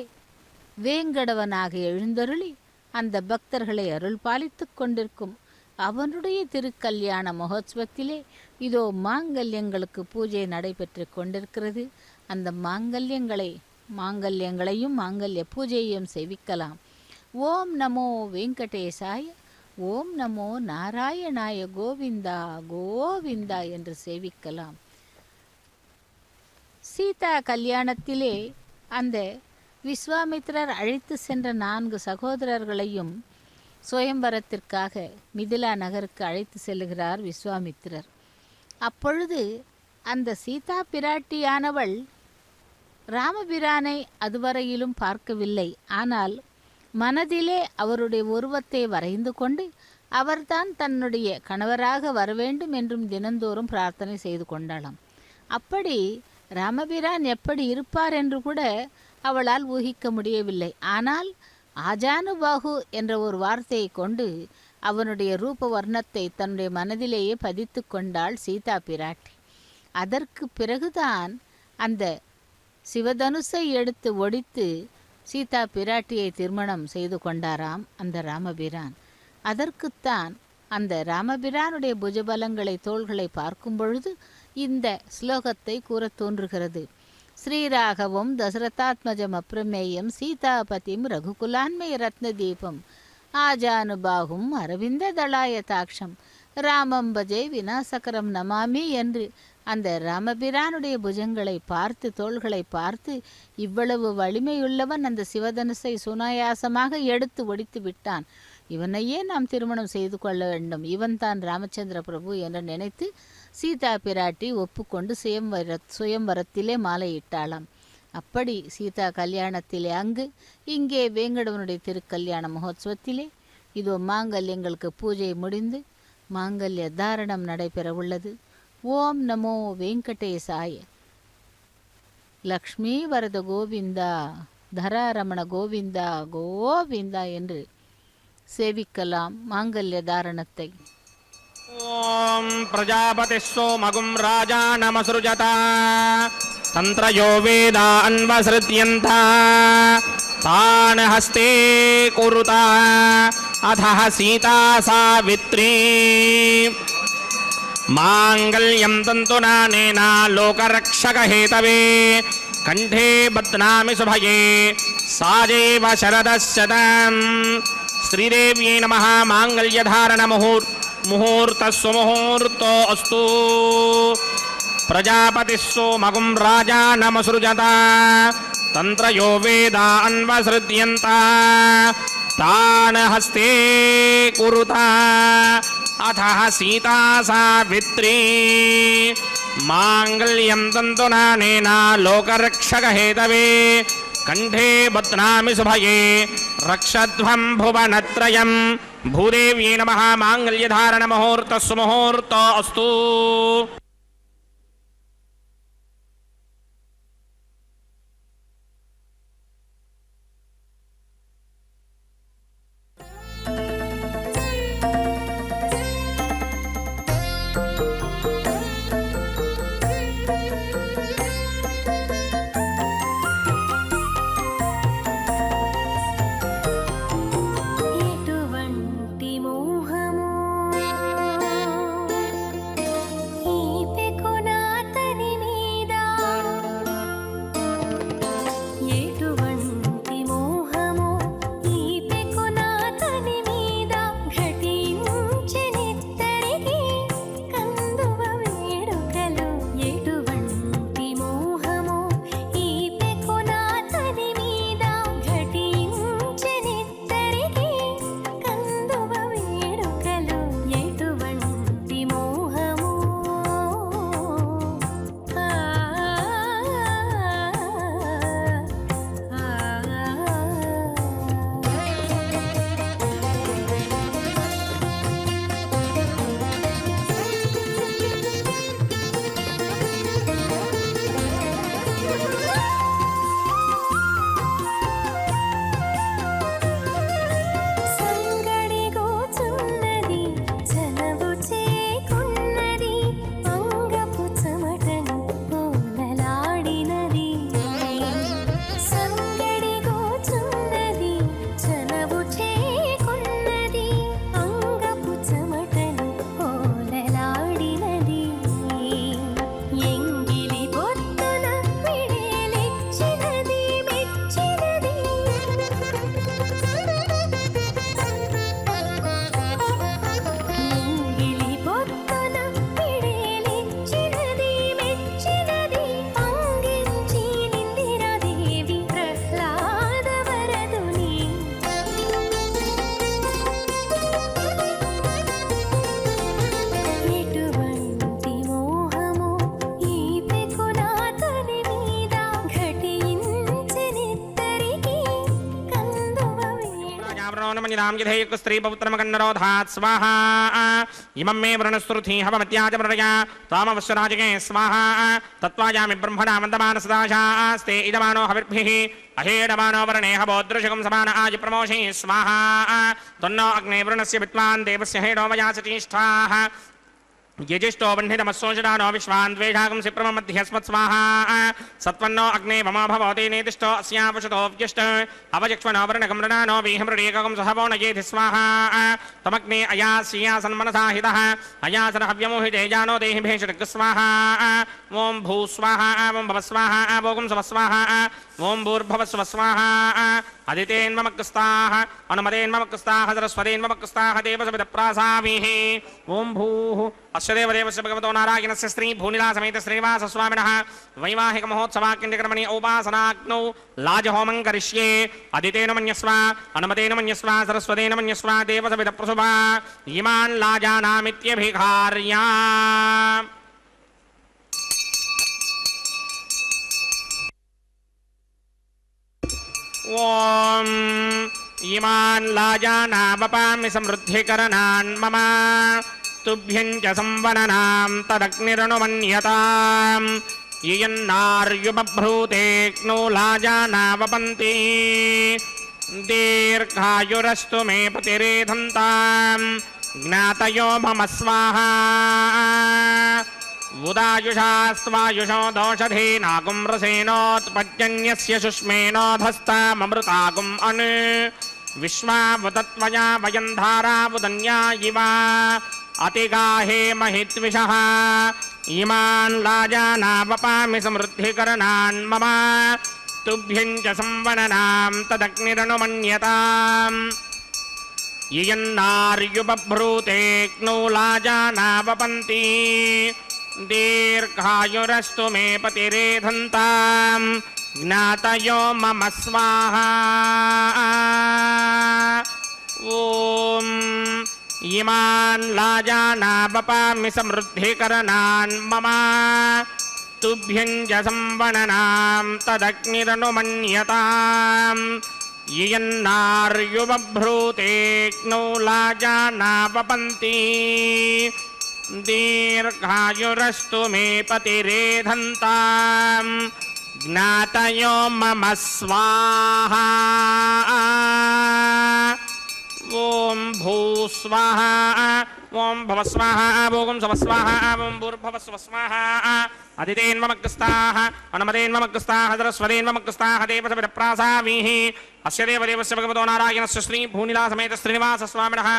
வேங்கடவனாக எழுந்தருளி அந்த பக்தர்களை அருள் பாலித்து கொண்டிருக்கும் அவனுடைய திருக்கல்யாண மகோத்சவத்திலே இதோ மாங்கல்யங்களுக்கு பூஜை நடைபெற்று கொண்டிருக்கிறது. அந்த மாங்கல்யங்களையும் மாங்கல்ய பூஜையையும் சேவிக்கலாம். ஓம் நமோ வெங்கடேசாய, ஓம் நமோ நாராயணாய, கோவிந்தா கோவிந்தா என்று சேவிக்கலாம். சீதா கல்யாணத்திலே அந்த விஸ்வாமித்திரர் அழைத்து சென்ற 4 சகோதரர்களையும் சுயம்பரத்திற்காக மிதிலா நகருக்கு அழைத்து செல்லுகிறார் விஸ்வாமித்திரர். அப்பொழுது அந்த சீதா பிராட்டியானவள் ராமபிரானை அதுவரையிலும் பார்க்கவில்லை. ஆனால் மனதிலே அவருடைய உருவத்தை வரைந்து கொண்டு அவர்தான் தன்னுடைய கணவராக வரவேண்டும் என்றும் தினந்தோறும் பிரார்த்தனை செய்து கொண்டாளாம். அப்படி ராமபிரான் எப்படி இருப்பார் என்று கூட அவளால் ஊகிக்க முடியவில்லை. ஆனால் ஆஜானுபாகு என்ற ஒரு வார்த்தையை கொண்டு அவனுடைய ரூப வர்ணத்தை தன்னுடைய மனதிலேயே பதித்து கொண்டாள் சீதா பிராட்டி. அதற்கு பிறகுதான் அந்த சிவதனுசை எடுத்து ஒடித்து சீதா பிராட்டியை திருமணம் செய்து கொண்டாராம் அந்த ராமபிரான். அதற்குத்தான் அந்த ராமபிரானுடைய புஜபலங்களை தோள்களை பார்க்கும் பொழுது இந்த ஸ்லோகத்தை கூற தோன்றுகிறது. ஸ்ரீராகவும் தசரதாத்மஜம் அப்ரமேயம் சீதாபதிம் ரகுகுலான்மய ரத்னதீபம் ஆஜானுபாகும் அரவிந்த தளாயதாட்சம் ராமம் பஜே விநாசகரம் நமாமி என்று அந்த ராமபிரானுடைய புஜங்களை பார்த்து தோள்களை பார்த்து இவ்வளவு வலிமையுள்ளவன் அந்த சிவதனுசை சுனாயாசமாக எடுத்து ஒடித்து விட்டான், இவனையே நாம் திருமணம் செய்து கொள்ள வேண்டும், இவன் தான் ராமச்சந்திர பிரபு என்று நினைத்து சீதா பிராட்டி ஒப்புக்கொண்டு சுயம்வரத்திலே மாலையிட்டாளாம். அப்படி சீதா கல்யாணத்திலே அங்கு இங்கே வேங்கடவனுடைய திருக்கல்யாண மகோத்சவத்திலே இதோ மாங்கல்யங்களுக்கு பூஜை முடிந்து மாங்கல்ய தாரணம் நடைபெற உள்ளது. ஓம் நமோ வெங்கடேசாய. லக்ஷ்மீ வரத கோவிந்தா, தராரமண கோவிந்தா கோவிந்தா என்று சேவிக்கலாம் மாங்கல்ய தாரணத்தை. ஓம் பிரஜாபதி சோமகும் ராஜா நமசுருஜதா தந்திரயோ வேதா அன்வஸ்ருத்யந்தா தான் ஹஸ்தே குருதா அதஹ சீதா சாவித்ரி மாங்கல்யம் தந்துநானேனா லோகரக்ஷகஹேதவே கண்டே பத்னாமி சுபயே சாஜேவ சரதஸ்சதம். ஸ்ரீதேவ்யை நமः. மாங்கல்யதாரண முகூர்த்தஸ்வமுகூர்த்தோ அஸ்து. பிரஜாபதி சோமகும் ராஜா நமசுருஜதா தந்திரயோ வேதா அன்வஸ்ருத்யந்தா தான் ஹஸ்தே குருதா அதஹ சீதா சாவித்ரி மாங்கல்யம் தந்துநானேனா லோகரக்ஷகஹேதவே கண்டே பத்னாமி சுபயே ரக்ஷத்வம் புவனத்ரயம். பூதேவ்யை நமः. மாங்கல்யதாரண முகூர்த்தஸ்ஸு முகூர்த்தோ அஸ்து. ఎటువంటి మోహము ఈ पुञ्जनां यथेयुक् स्त्री पौत्रमकन्नरोधात् स्वाहा इमं मे वृणस्तुर्थी हवमत्याच प्रया त्वामवश्यराजके स्वाहा तत्त्वायामि ब्रह्मणा मन्दमानसदाशास्ते इदमानो हविर्भिः अहेडमानो वर्णे हवोदृशकं समान आज प्रमोषे स्वाहा त्वन्नो अग्ने वृणस्य विद्वान् देवस्य हेडो मया सतीष्ठाः यजिष्ठो बह्नितमस्सोषडानो विश्वान् द्वेषाकं सिप्रमध्यस्मत् स्वाहा सत्वन्नो अग्ने मम भवति नेतिष्ठो अस्यापशतो व्यष्ट अवजक्ष्मनो वर्णकं मृणानो वीहमृडेकं सहवो नयेधि स्वाहा तमग्ने अयास्या सन्मनसा हितः अयासन हव्यमोहिते जानो देहि भेषटक स्वाहा ॐ भू स्वाहा ॐ भव स्वाहा भोगं सव स्वाहा ॐ भूर्भव स्व स्वाहा अदितेन्ममक्स्ताः अनुमतेन्ममक्स्ताः सरस्वतेन्ममक्स्ताः देवसविदप्रासाभिः ॐ भूः अस्य देवदेवस्य भगवतो नारायणस्य स्त्री भूनिलासमेत श्रीनिवासस्वामिनः वैवाहिकमहोत्सवाख्यकर्मणि औपासनाग्नौ लाजहोमं करिष्ये अदितेन मन्यस्व अनुमतेन मन्यस्व सरस्वतेन मन्यस्व देवसविदप्रसुभा इमान् लाजानामित्यभिघार्या ॐ इमान् लाजानावपामि समृद्धिकरणान् मम तुभ्यं च संवननां तदग्निरनुमन्यताम् यन्नार्युबभ्रूतेऽग्नौ लाजानावपन्ति दीर्घायुरस्तु मे पतिरेधन्ताम् ज्ञातयो मम स्वाहा उदायुषा स्वायुषो दोषधीनागुं रसेनोत्पद्यन्यस्य शुष्मेनोधस्ताममृतागुम् अनु विश्वावतत्वया वयं धारावुदन्या इव अतिगाहे महित्विषः इमान् लाजानावपामि समृद्धिकरणान् मम तुभ्यं च संवननां तदग्निरनुमन्यताम् यन्नार्युबभ्रूतेऽग्नौ लाजानावपन्ति दीर्घायुरस्तु मे पतिरेधन्ताम् ज्ञातयो मम स्वाहा ॐ इमान् लाजानावपामि समृद्धिकरणान् मम तुभ्यं च संवननां तदग्निरनुमन्यताम् यन्नार्युबभ्रूतेऽग्नौ लाजानावपन्ति दीर्घायुरस्तु मे पतिरेधन्ताम् ज्ञातयो मम स्वाहा ॐ भू स्वाहा ॐ भव स्वाहा भोगं सव स्वाहा ॐ भूर्भव स्व स्वाहा अदितेन्ममग्रस्ताः अनुमतेन्ममग्रस्ताः सरस्वतेन्ममग्रस्ताः देवसविदप्रासाभिः अस्य देवदेवस्य भगवतो नारायणस्य श्री भूनिलासमेत श्रीनिवासस्वामिनः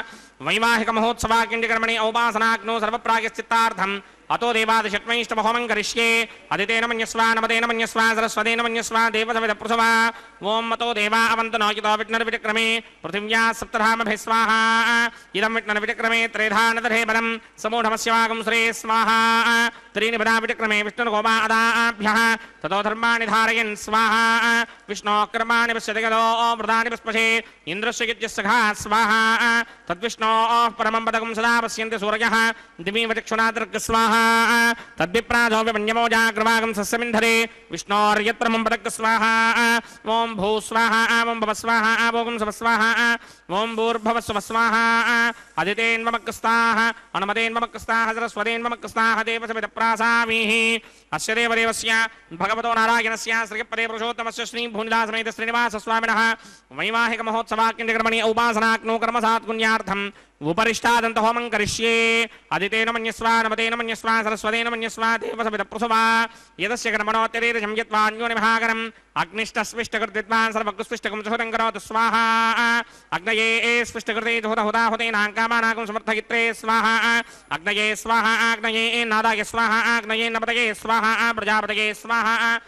वैवाहिकमहोत्सवाख्यकर्मणि औपासनाग्नौ सर्वप्रायश्चित्तार्थम् अतो देवादिषट्मैष्टमहोमं करिष्ये अदितेन मन्यस्व अनुमतेन मन्यस्व सरस्वतेन मन्यस्व देवसविदप्रसुभा ॐ अतो देवा अवन्तु नो यतो विघ्नर्विचक्रमे पृथिव्या सप्तधामभिः स्वाहा इदं विघ्नर्विचक्रमे त्रेधा नदधे बलं समूढमस्यवागं श्रे स्वाहा त्रीनिपदा विचक्रमे विष्णुर्गोपादाभ्यः ततो धर्माणि धारयन् स्वाहा विष्णोः कर्माणि पश्यति गलो व्रतानि पुष्पशे इन्द्रस्य यज्ञस्य घा स्वाहा तद्विष्णोः परमं पदकं सदा पश्यन्ति सूरयः दिवि वचक्षुणादृक् स्वाहा तद्विप्राधो विमन्यमो जाग्रवागं सस्यमिन्धरे विष्णोर्यत्रमं पदक् स्वाहा ॐ भू स्वाहा ॐ भव स्वाहा भोगं सव स्वाहा ॐ भूर्भव स्व स्वाहा अदितेन्ममक्स्ताः अनुमतेन्ममक्स्ताः सरस्वतेन्ममक्स्ताः देवसविदप्रासाभिः अस्य देवदेवस्य भगवतो नारायणस्य श्रीपदे पुरुषोत्तमस्य श्री भूनिलासमेत श्रीनिवासस्वामिनः वैवाहिकमहोत्सवाख्यकर्मणि औपासनाग्नौ कर्मसात्पुण्यार्थम् उपरिष्टादन्तहोमं करिष्ये अदितेन मन्यस्व अनुमतेन मन्यस्व सरस्वतेन मन्यस्व देवसविदप्रसुभा यदस्य कर्मणोत्तरेदशं यत्वान्योनिमहाकरम् अग्निष्टस्विष्टकृद्विद्वान् सर्वकृस्विष्टकं सुहृतं करोतु स्वाहा अग्नये स्विष्टकृते जुहुतहुताहुतेनां कामानाकं समर्थयित्रे स्वाहा अग्नये स्वाहा अग्नये नादाय स्वाहा अग्नये नपतये स्वाहा प्रजापतये स्वाहा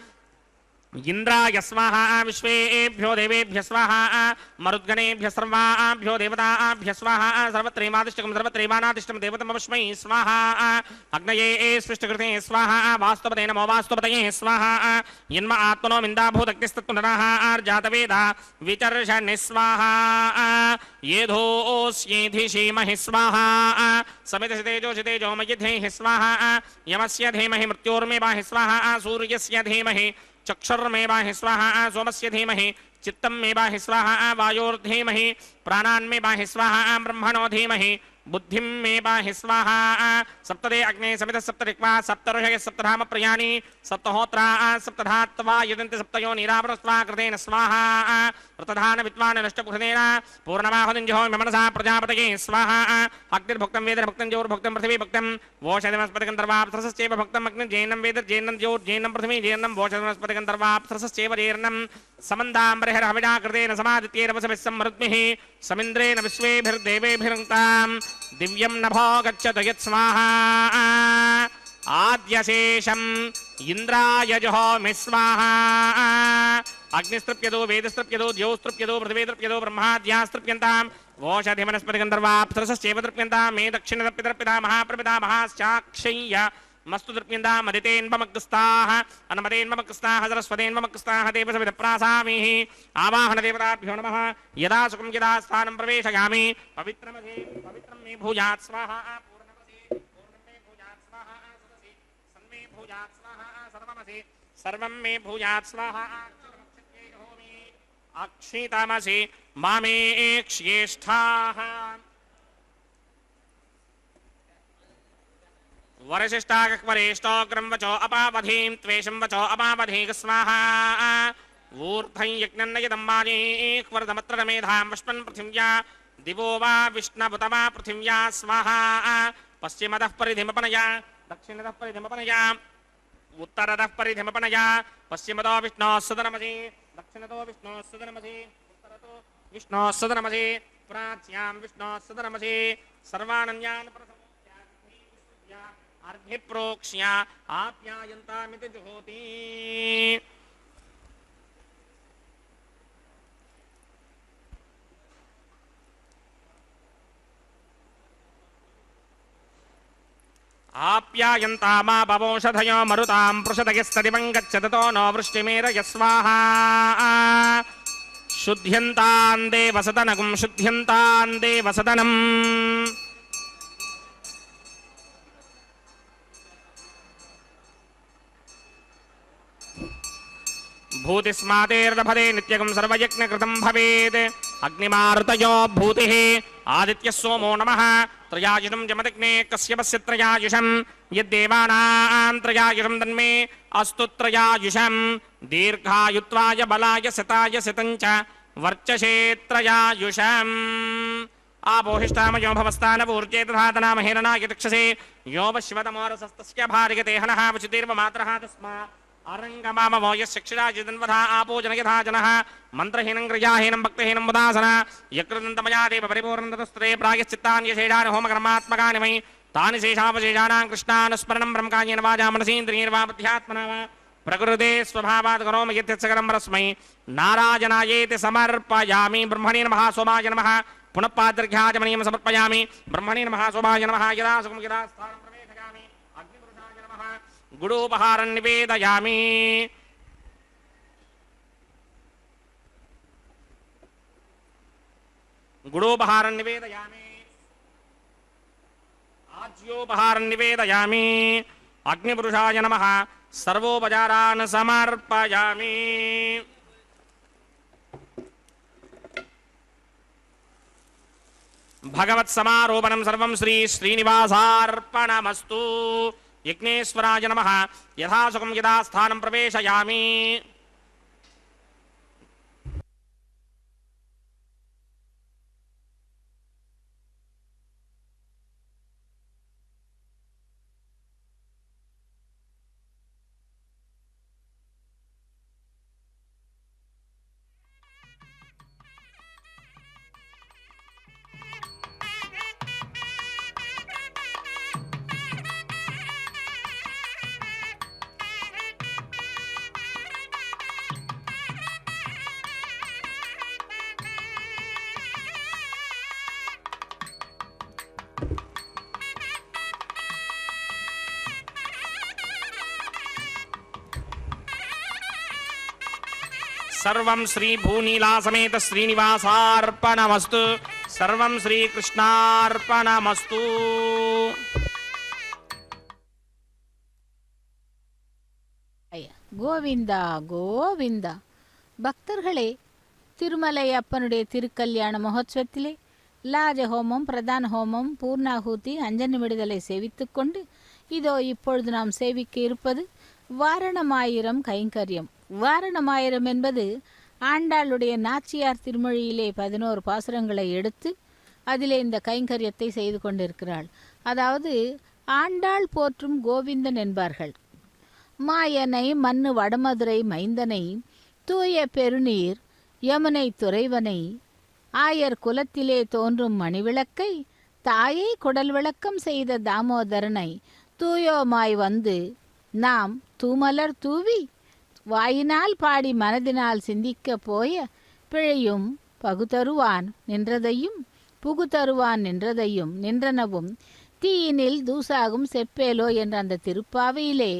इंद्राय स्वाहा विश्वेभ्यो देवेभ्य स्वाहा मरुद्गणेभ्य सर्वाभ्यो देवताभ्य स्वाहा सर्वत्रैमादिष्टकं सर्वत्रैवानादिष्टं देवतमस्मै स्वाहा अग्नये स्पृष्टकृते स्वाहा वास्तुपते नमो वास्तुपतये स्वाहा यन्म आत्मनो मिन्दाभूतग्निस्तत्पुनरः आर्जातवेदा विचर्षणि स्वाहा येधोऽस्येधिषीमहि स्वाहा समितसितेजो मयिधेहि स्वाहा यमस्य धीमहि मृत्योर्मेवाहि स्वाहा सूर्यस्य धीमहि चक्षुर्मेवाहि स्वाहा सोमस्य धीमहि चित्तं मेवाहि स्वाहा वायोर्धीमहि प्राणान् मे पाहि स्वाहा ब्रह्मणो धीमहि बुद्धिं मे पाहि स्वाहा सप्तदे अग्ने समितः सप्तरिक्वा सप्तऋषयः सप्तधाम प्रियाणि सप्तहोत्रा सप्तधात्वा यदन्ति सप्तयो नीरावरस्वा कृतेन स्वाहा प्रतधान विद्वान् नष्टपुरुषेण पूर्णमाहुतिं जहोमि मनसा प्रजापतये स्वाहा अग्निर्भुक्तं वेदन भुक्तं जोर्भुक्तं पृथिवी भुक्तं वोषधिमस्पतिगन्धर्वाप्सरसश्चैव भुक्तं अग्निर्जैनं वेदर्जैनं ज्योर्जैनं पृथिवी जैनं वोषधिमस्पतिगन्धर्वाप्सरसश्चैव जैर्नं समन्दाम्बरहरहविडा कृतेन समादित्यैरवसभिः सम्मरुद्भिः समिन्द्रेण विश्वेभिर्देवेभिरङ्क्ताम् दिव्यं नभो गच्छतु यत्स्वाहा आद्यशेषम् इन्द्राय जुहोमि स्वाहा अग्निस्तृप्यतो वेदस्तृप्यतो द्यौस्तृप्यतो पृथिवीतृप्यतो ब्रह्माद्यास्तृप्यन्ताम् वोषधिमनस्पतिगन्धर्वाप्सरसश्चैव तृप्यन्तां मे दक्षिणतर्पितर्पिता महाप्रपितामहाश्चाक्षय्य मस्तु तृप्यन्ताम् मदितेन्ममग्रस्ताः अन्मदेन्ममग्रस्ताः सरस्वतेन्ममग्रस्ताः देवसविधप्रासामीः आवाहनदेवताभ्यो नमः यदा सुखं यदा स्थानं प्रवेशयामि पवित्रं मे भूयात् स्वाहा पूर्णमसि पूर्णं मे भूयात् स्वाहा सदसि सन्मे भूयात् स्वाहा सर्वमसि सर्वं मे भूयात् स्वाहा अक्षितमसि मामे एक्ष्येष्ठाः वरशिष्टागक्वरेष्टोग्रं वचो अपावधीं त्वेषं वचो अपावधीः स्वाहा ऊर्ध्वं यज्ञन्नयदं मानीक्वरदमत्र मेधां वष्पन् पृथिव्या दिवो वा विष्णुवत वा पृथिव्या स्वाहा पश्चिमतः परिधिमपनया दक्षिणतः परिधिमपनया उत्तरतः परिधिमपनया पश्चिमतो विष्णोः सदनमसि दक्षिणतो विष्णोः सदनमसि उत्तरतो विष्णोः सदनमसि प्राच्यां विष्णोः सदनमसि सर्वानन्यान् अर्घ्यप्रोक्ष्य आप्यायन्तामिति जुहोति आप्यायन्तामा भवौषधयो मरुतां पृषदयस्तदिवं गच्छततो नो वृष्टिमेरय स्वाहा शुद्ध्यन्तां देवसदनगुं शुद्ध्यन्तां देवसदनम् भूतिस्मातेर्दभते नित्यगं सर्वयज्ञकृतं भवेत् अग्निमारुतयो भूतिः आदित्यः सोमो नमः त्रयायुषं जमदग्ने कश्यपस्य त्रयायुषं यद्देवानां त्रयायुषं तन्मे अस्तु त्रयायुषं दीर्घायुत्वाय बलाय शताय शतं च वर्चसे त्रयायुषम् आपोहिष्ठामयो भवस्तानपूर्जे तथातनामहेरणाय दक्षसे यो वश्वतमोरसस्तस्य भार्यते हनः वचुतिर्वमात्रः तस्मात् अरंगमामवो यक्षिराजिदन्वधा आपोजन यथा जनः मन्त्रहीनं क्रियाहीनं भक्तिहीनं मुदासना यकृतन्तमया देव परिपूर्णतस्त्रे प्रायश्चित्तानि शेषानि होमकर्मात्मकानि मयि तानि शेषावशेषाणां कृष्णानुस्मरणं ब्रह्मकायेन वाचा मनसीन्द्रियैर्वा बुद्ध्यात्मना वा प्रकृते स्वभावात् करोमि यत्यत्सकरं परस्मै नारायणायेति समर्पयामि ब्रह्मणे नमः सोमाय नमः पुनः पादर्घ्याचमनीयं समर्पयामि ब्रह्मणे नमः सोमाय नमः यदा सुखं यदा स्थानं प्रवेशयामि अग्निपुरुषाय नमः गुडोपहारं निवेदयामि गुडोपहारं निवेदयामि आज्योपहारं निवेदयामि अग्निपुरुषाय नमः सर्वोपचारान् समर्पयामि भगवत्समारोपणं सर्वं श्री श्रीनिवासार्पणमस्तु यज्ञेश्वराय नमः यथा सुखं यदा स्थानं प्रवेशयामि सर्वं श्री भूनीला समेत श्रीनिवासार्पणमस्तु सर्वं श्रीकृष्णार्पणमस्तु கோவிந்தா கோவிந்தா. பக்தர்களே, திருமலை அப்பனுடைய திருக்கல்யாண மகோத்சவத்திலே லாஜஹோமம், பிரதான ஹோமம், பூர்ணாகூதி, அஞ்சனி விடுதலை சேவித்து கொண்டு இதோ இப்பொழுது நாம் சேவிக்க இருப்பது வாரணமாயிரம் கைங்கரியம். வாரணமாயிரம் என்பது ஆண்டாளுடைய நாச்சியார் திருமொழியிலே 11 பாசுரங்களை எடுத்து அதிலே இந்த கைங்கரியத்தை செய்து கொண்டிருக்கிறாள். அதாவது ஆண்டாள் போற்றும் கோவிந்தன் என்பார்கள். மாயனை மண்ணு வடமதுரை மைந்தனை, தூய பெருநீர் யமுனை துறைவனை, ஆயர் குலத்திலே தோன்றும் மணிவிளக்கை, தாயை குடல் விளக்கம் செய்த தாமோதரனை, தூயோமாய் வந்து நாம் தூமலர் தூவி வாயினால் பாடி மனதினால் சிந்திக்க போய பிழையும் பகுதருவான் நின்றதையும் புகுதருவான் நின்றதையும் நின்றனவும் தீயினில் தூசாகும் செப்பேலோ என்ற அந்த திருப்பாவையிலே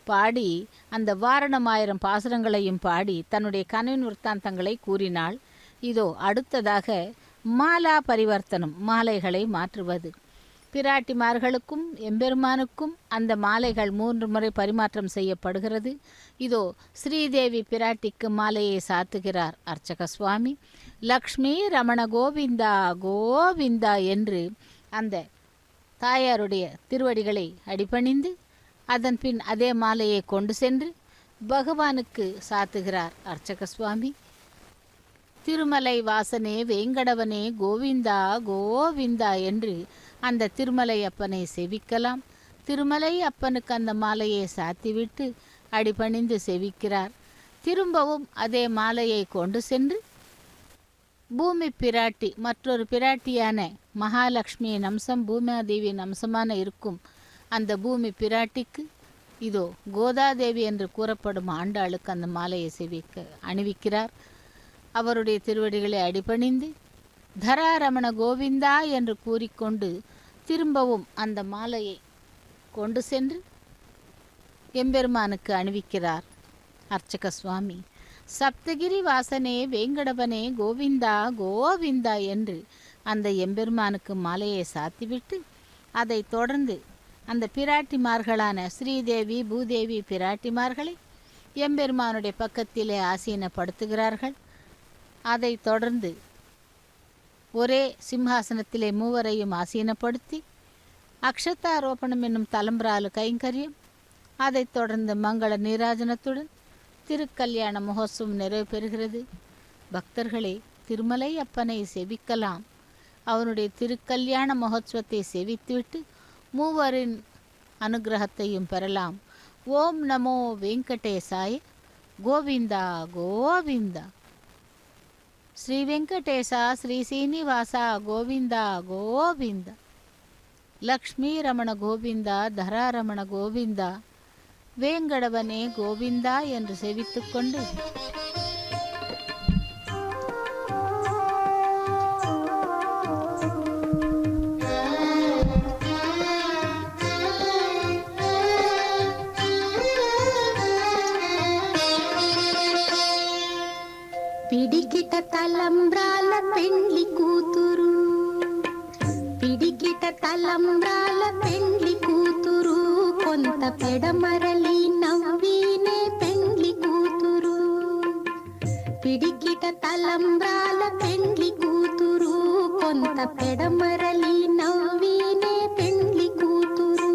பாடி அந்த வாரணமாயிரம் பாசுரங்களையும் பாடி தன்னுடைய கனவின் விற்த்தாந்தங்களை கூறினாள். இதோ அடுத்ததாக மாலா பரிவர்த்தனம், மாலைகளை மாற்றுவது. பிராட்டிமார்களுக்கும் எம்பெருமானுக்கும் அந்த மாலைகள் 3 முறை பரிமாற்றம் செய்யப்படுகிறது. இதோ ஸ்ரீதேவி பிராட்டிக்கு மாலையை சாத்துகிறார் அர்ச்சக சுவாமி. லக்ஷ்மி ரமண கோவிந்தா கோவிந்தா என்று அந்த தாயாருடைய திருவடிகளை அடிபணிந்து அதன் பின் அதே மாலையை கொண்டு சென்று பகவானுக்கு சாத்துகிறார் அர்ச்சக சுவாமி. திருமலை வாசனே வேங்கடவனே கோவிந்தா கோவிந்தா என்று அந்த திருமலை அப்பனை செவிக்கலாம். திருமலை அப்பனுக்கு அந்த மாலையை சாத்திவிட்டு அடிபணிந்து செவிக்கிறார். திரும்பவும் அதே மாலையை கொண்டு சென்று பூமி பிராட்டி, மற்றொரு பிராட்டியான மகாலட்சுமியின் அம்சம் பூமாதேவியின் அம்சமான இருக்கும் அந்த பூமி பிராட்டிக்கு இதோ கோதாதேவி என்று கூறப்படும் ஆண்டாளுக்கு அந்த மாலையை அணிவிக்கிறார். அவருடைய திருவடிகளை அடிபணிந்து தராரமண கோவிந்தா என்று கூறிக்கொண்டு திரும்பவும் அந்த மாலையை கொண்டு சென்று எம்பெருமானுக்கு அணிவிக்கிறார் அர்ச்சக சுவாமி. சப்தகிரி வாசனே வேங்கடவனே கோவிந்தா கோவிந்தா என்று அந்த எம்பெருமானுக்கு மாலையை சாத்திவிட்டு அதை தொடர்ந்து அந்த பிராட்டிமார்களான ஸ்ரீதேவி பூதேவி பிராட்டிமார்களை எம்பெருமானுடைய பக்கத்திலே ஆசீனப்படுத்துகிறார்கள். அதை தொடர்ந்து ஒரே சிம்ஹாசனத்திலே மூவரையும் ஆசீனப்படுத்தி அக்ஷதாரோபணம் என்னும் தலம்பராலு கைங்கரியம், அதைத் தொடர்ந்து மங்கள நீராஜனத்துடன் திருக்கல்யாண மகோத்சவம் நிறைவு பெறுகிறது. பக்தர்களே, திருமலை அப்பனை செவிக்கலாம். அவனுடைய திருக்கல்யாண மகோத்சவத்தை செவித்துவிட்டு மூவரின் அனுகிரகத்தையும் பெறலாம். ஓம் நமோ வெங்கடேசாய. கோவிந்தா கோவிந்தா. ஸ்ரீ வெங்கடேசா ஸ்ரீ சீனிவாசா கோவிந்தா கோவிந்தா. லக்ஷ்மி ரமண கோவிந்தா தராரமண கோவிந்தா. வேங்கடவனே கோவிந்தா என்று செவித்துக்கொண்டு పిడికిట తలంబ్రాల పెండ్లి కూతురు, పిడికిట తలంబ్రాల పెండ్లి కూతురు, కొంత పెడమరలి నవ్వీనే పెండ్లి కూతురు. పిడికిట తలంబ్రాల పెండ్లి కూతురు, కొంత పెడమరలి నవ్వీనే పెండ్లి కూతురు.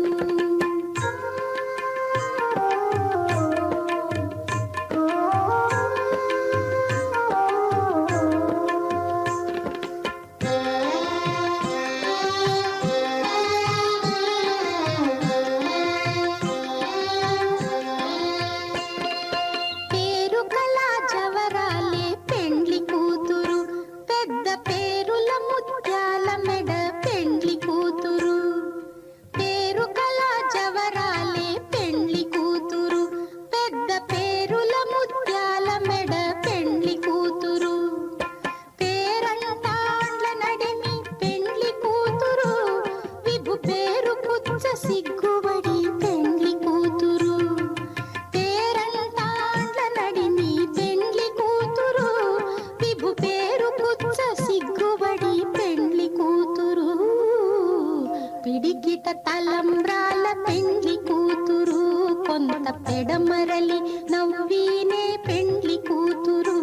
పిడికిట తలంబ్రాల పెండ్లి కూతురు, కొంత పెడమరలి నవ్వీనే పెండ్లి కూతురు.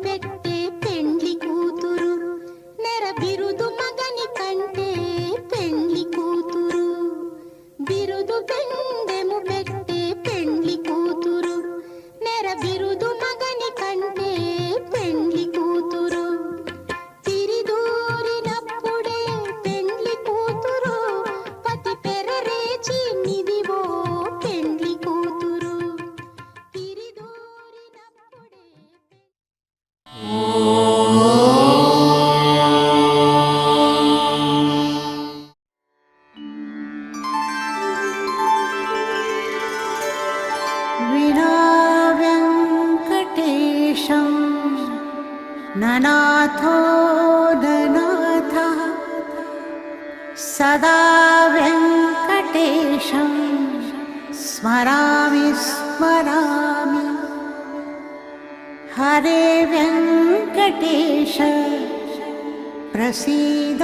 పెట్టే పెండ్లి కూతురు నెర బిరుదు మగని కంటే పెండ్లి కూతురు బిరుదు పెండెము పెట్టే పెండ్లి కూతురు నెర బిరుదు మగని కంటే పెండ్లి కూతురు తిరిదూరినప్పుడే పెండ్లి కూతురు పతి పెరరేచి నిదివో పెండ్లి కూతురు తిరిదూరినప్పుడే विना वेङ्कटेशं ननाथो ननाथः सदा वेङ्कटेशं स्मरामि स्मरामि हरे वेङ्कटेश प्रसीद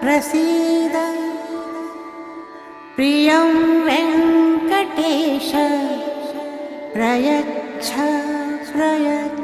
प्रसीद प्रियं वेङ्कटेश प्रयच्छ प्रयच्छ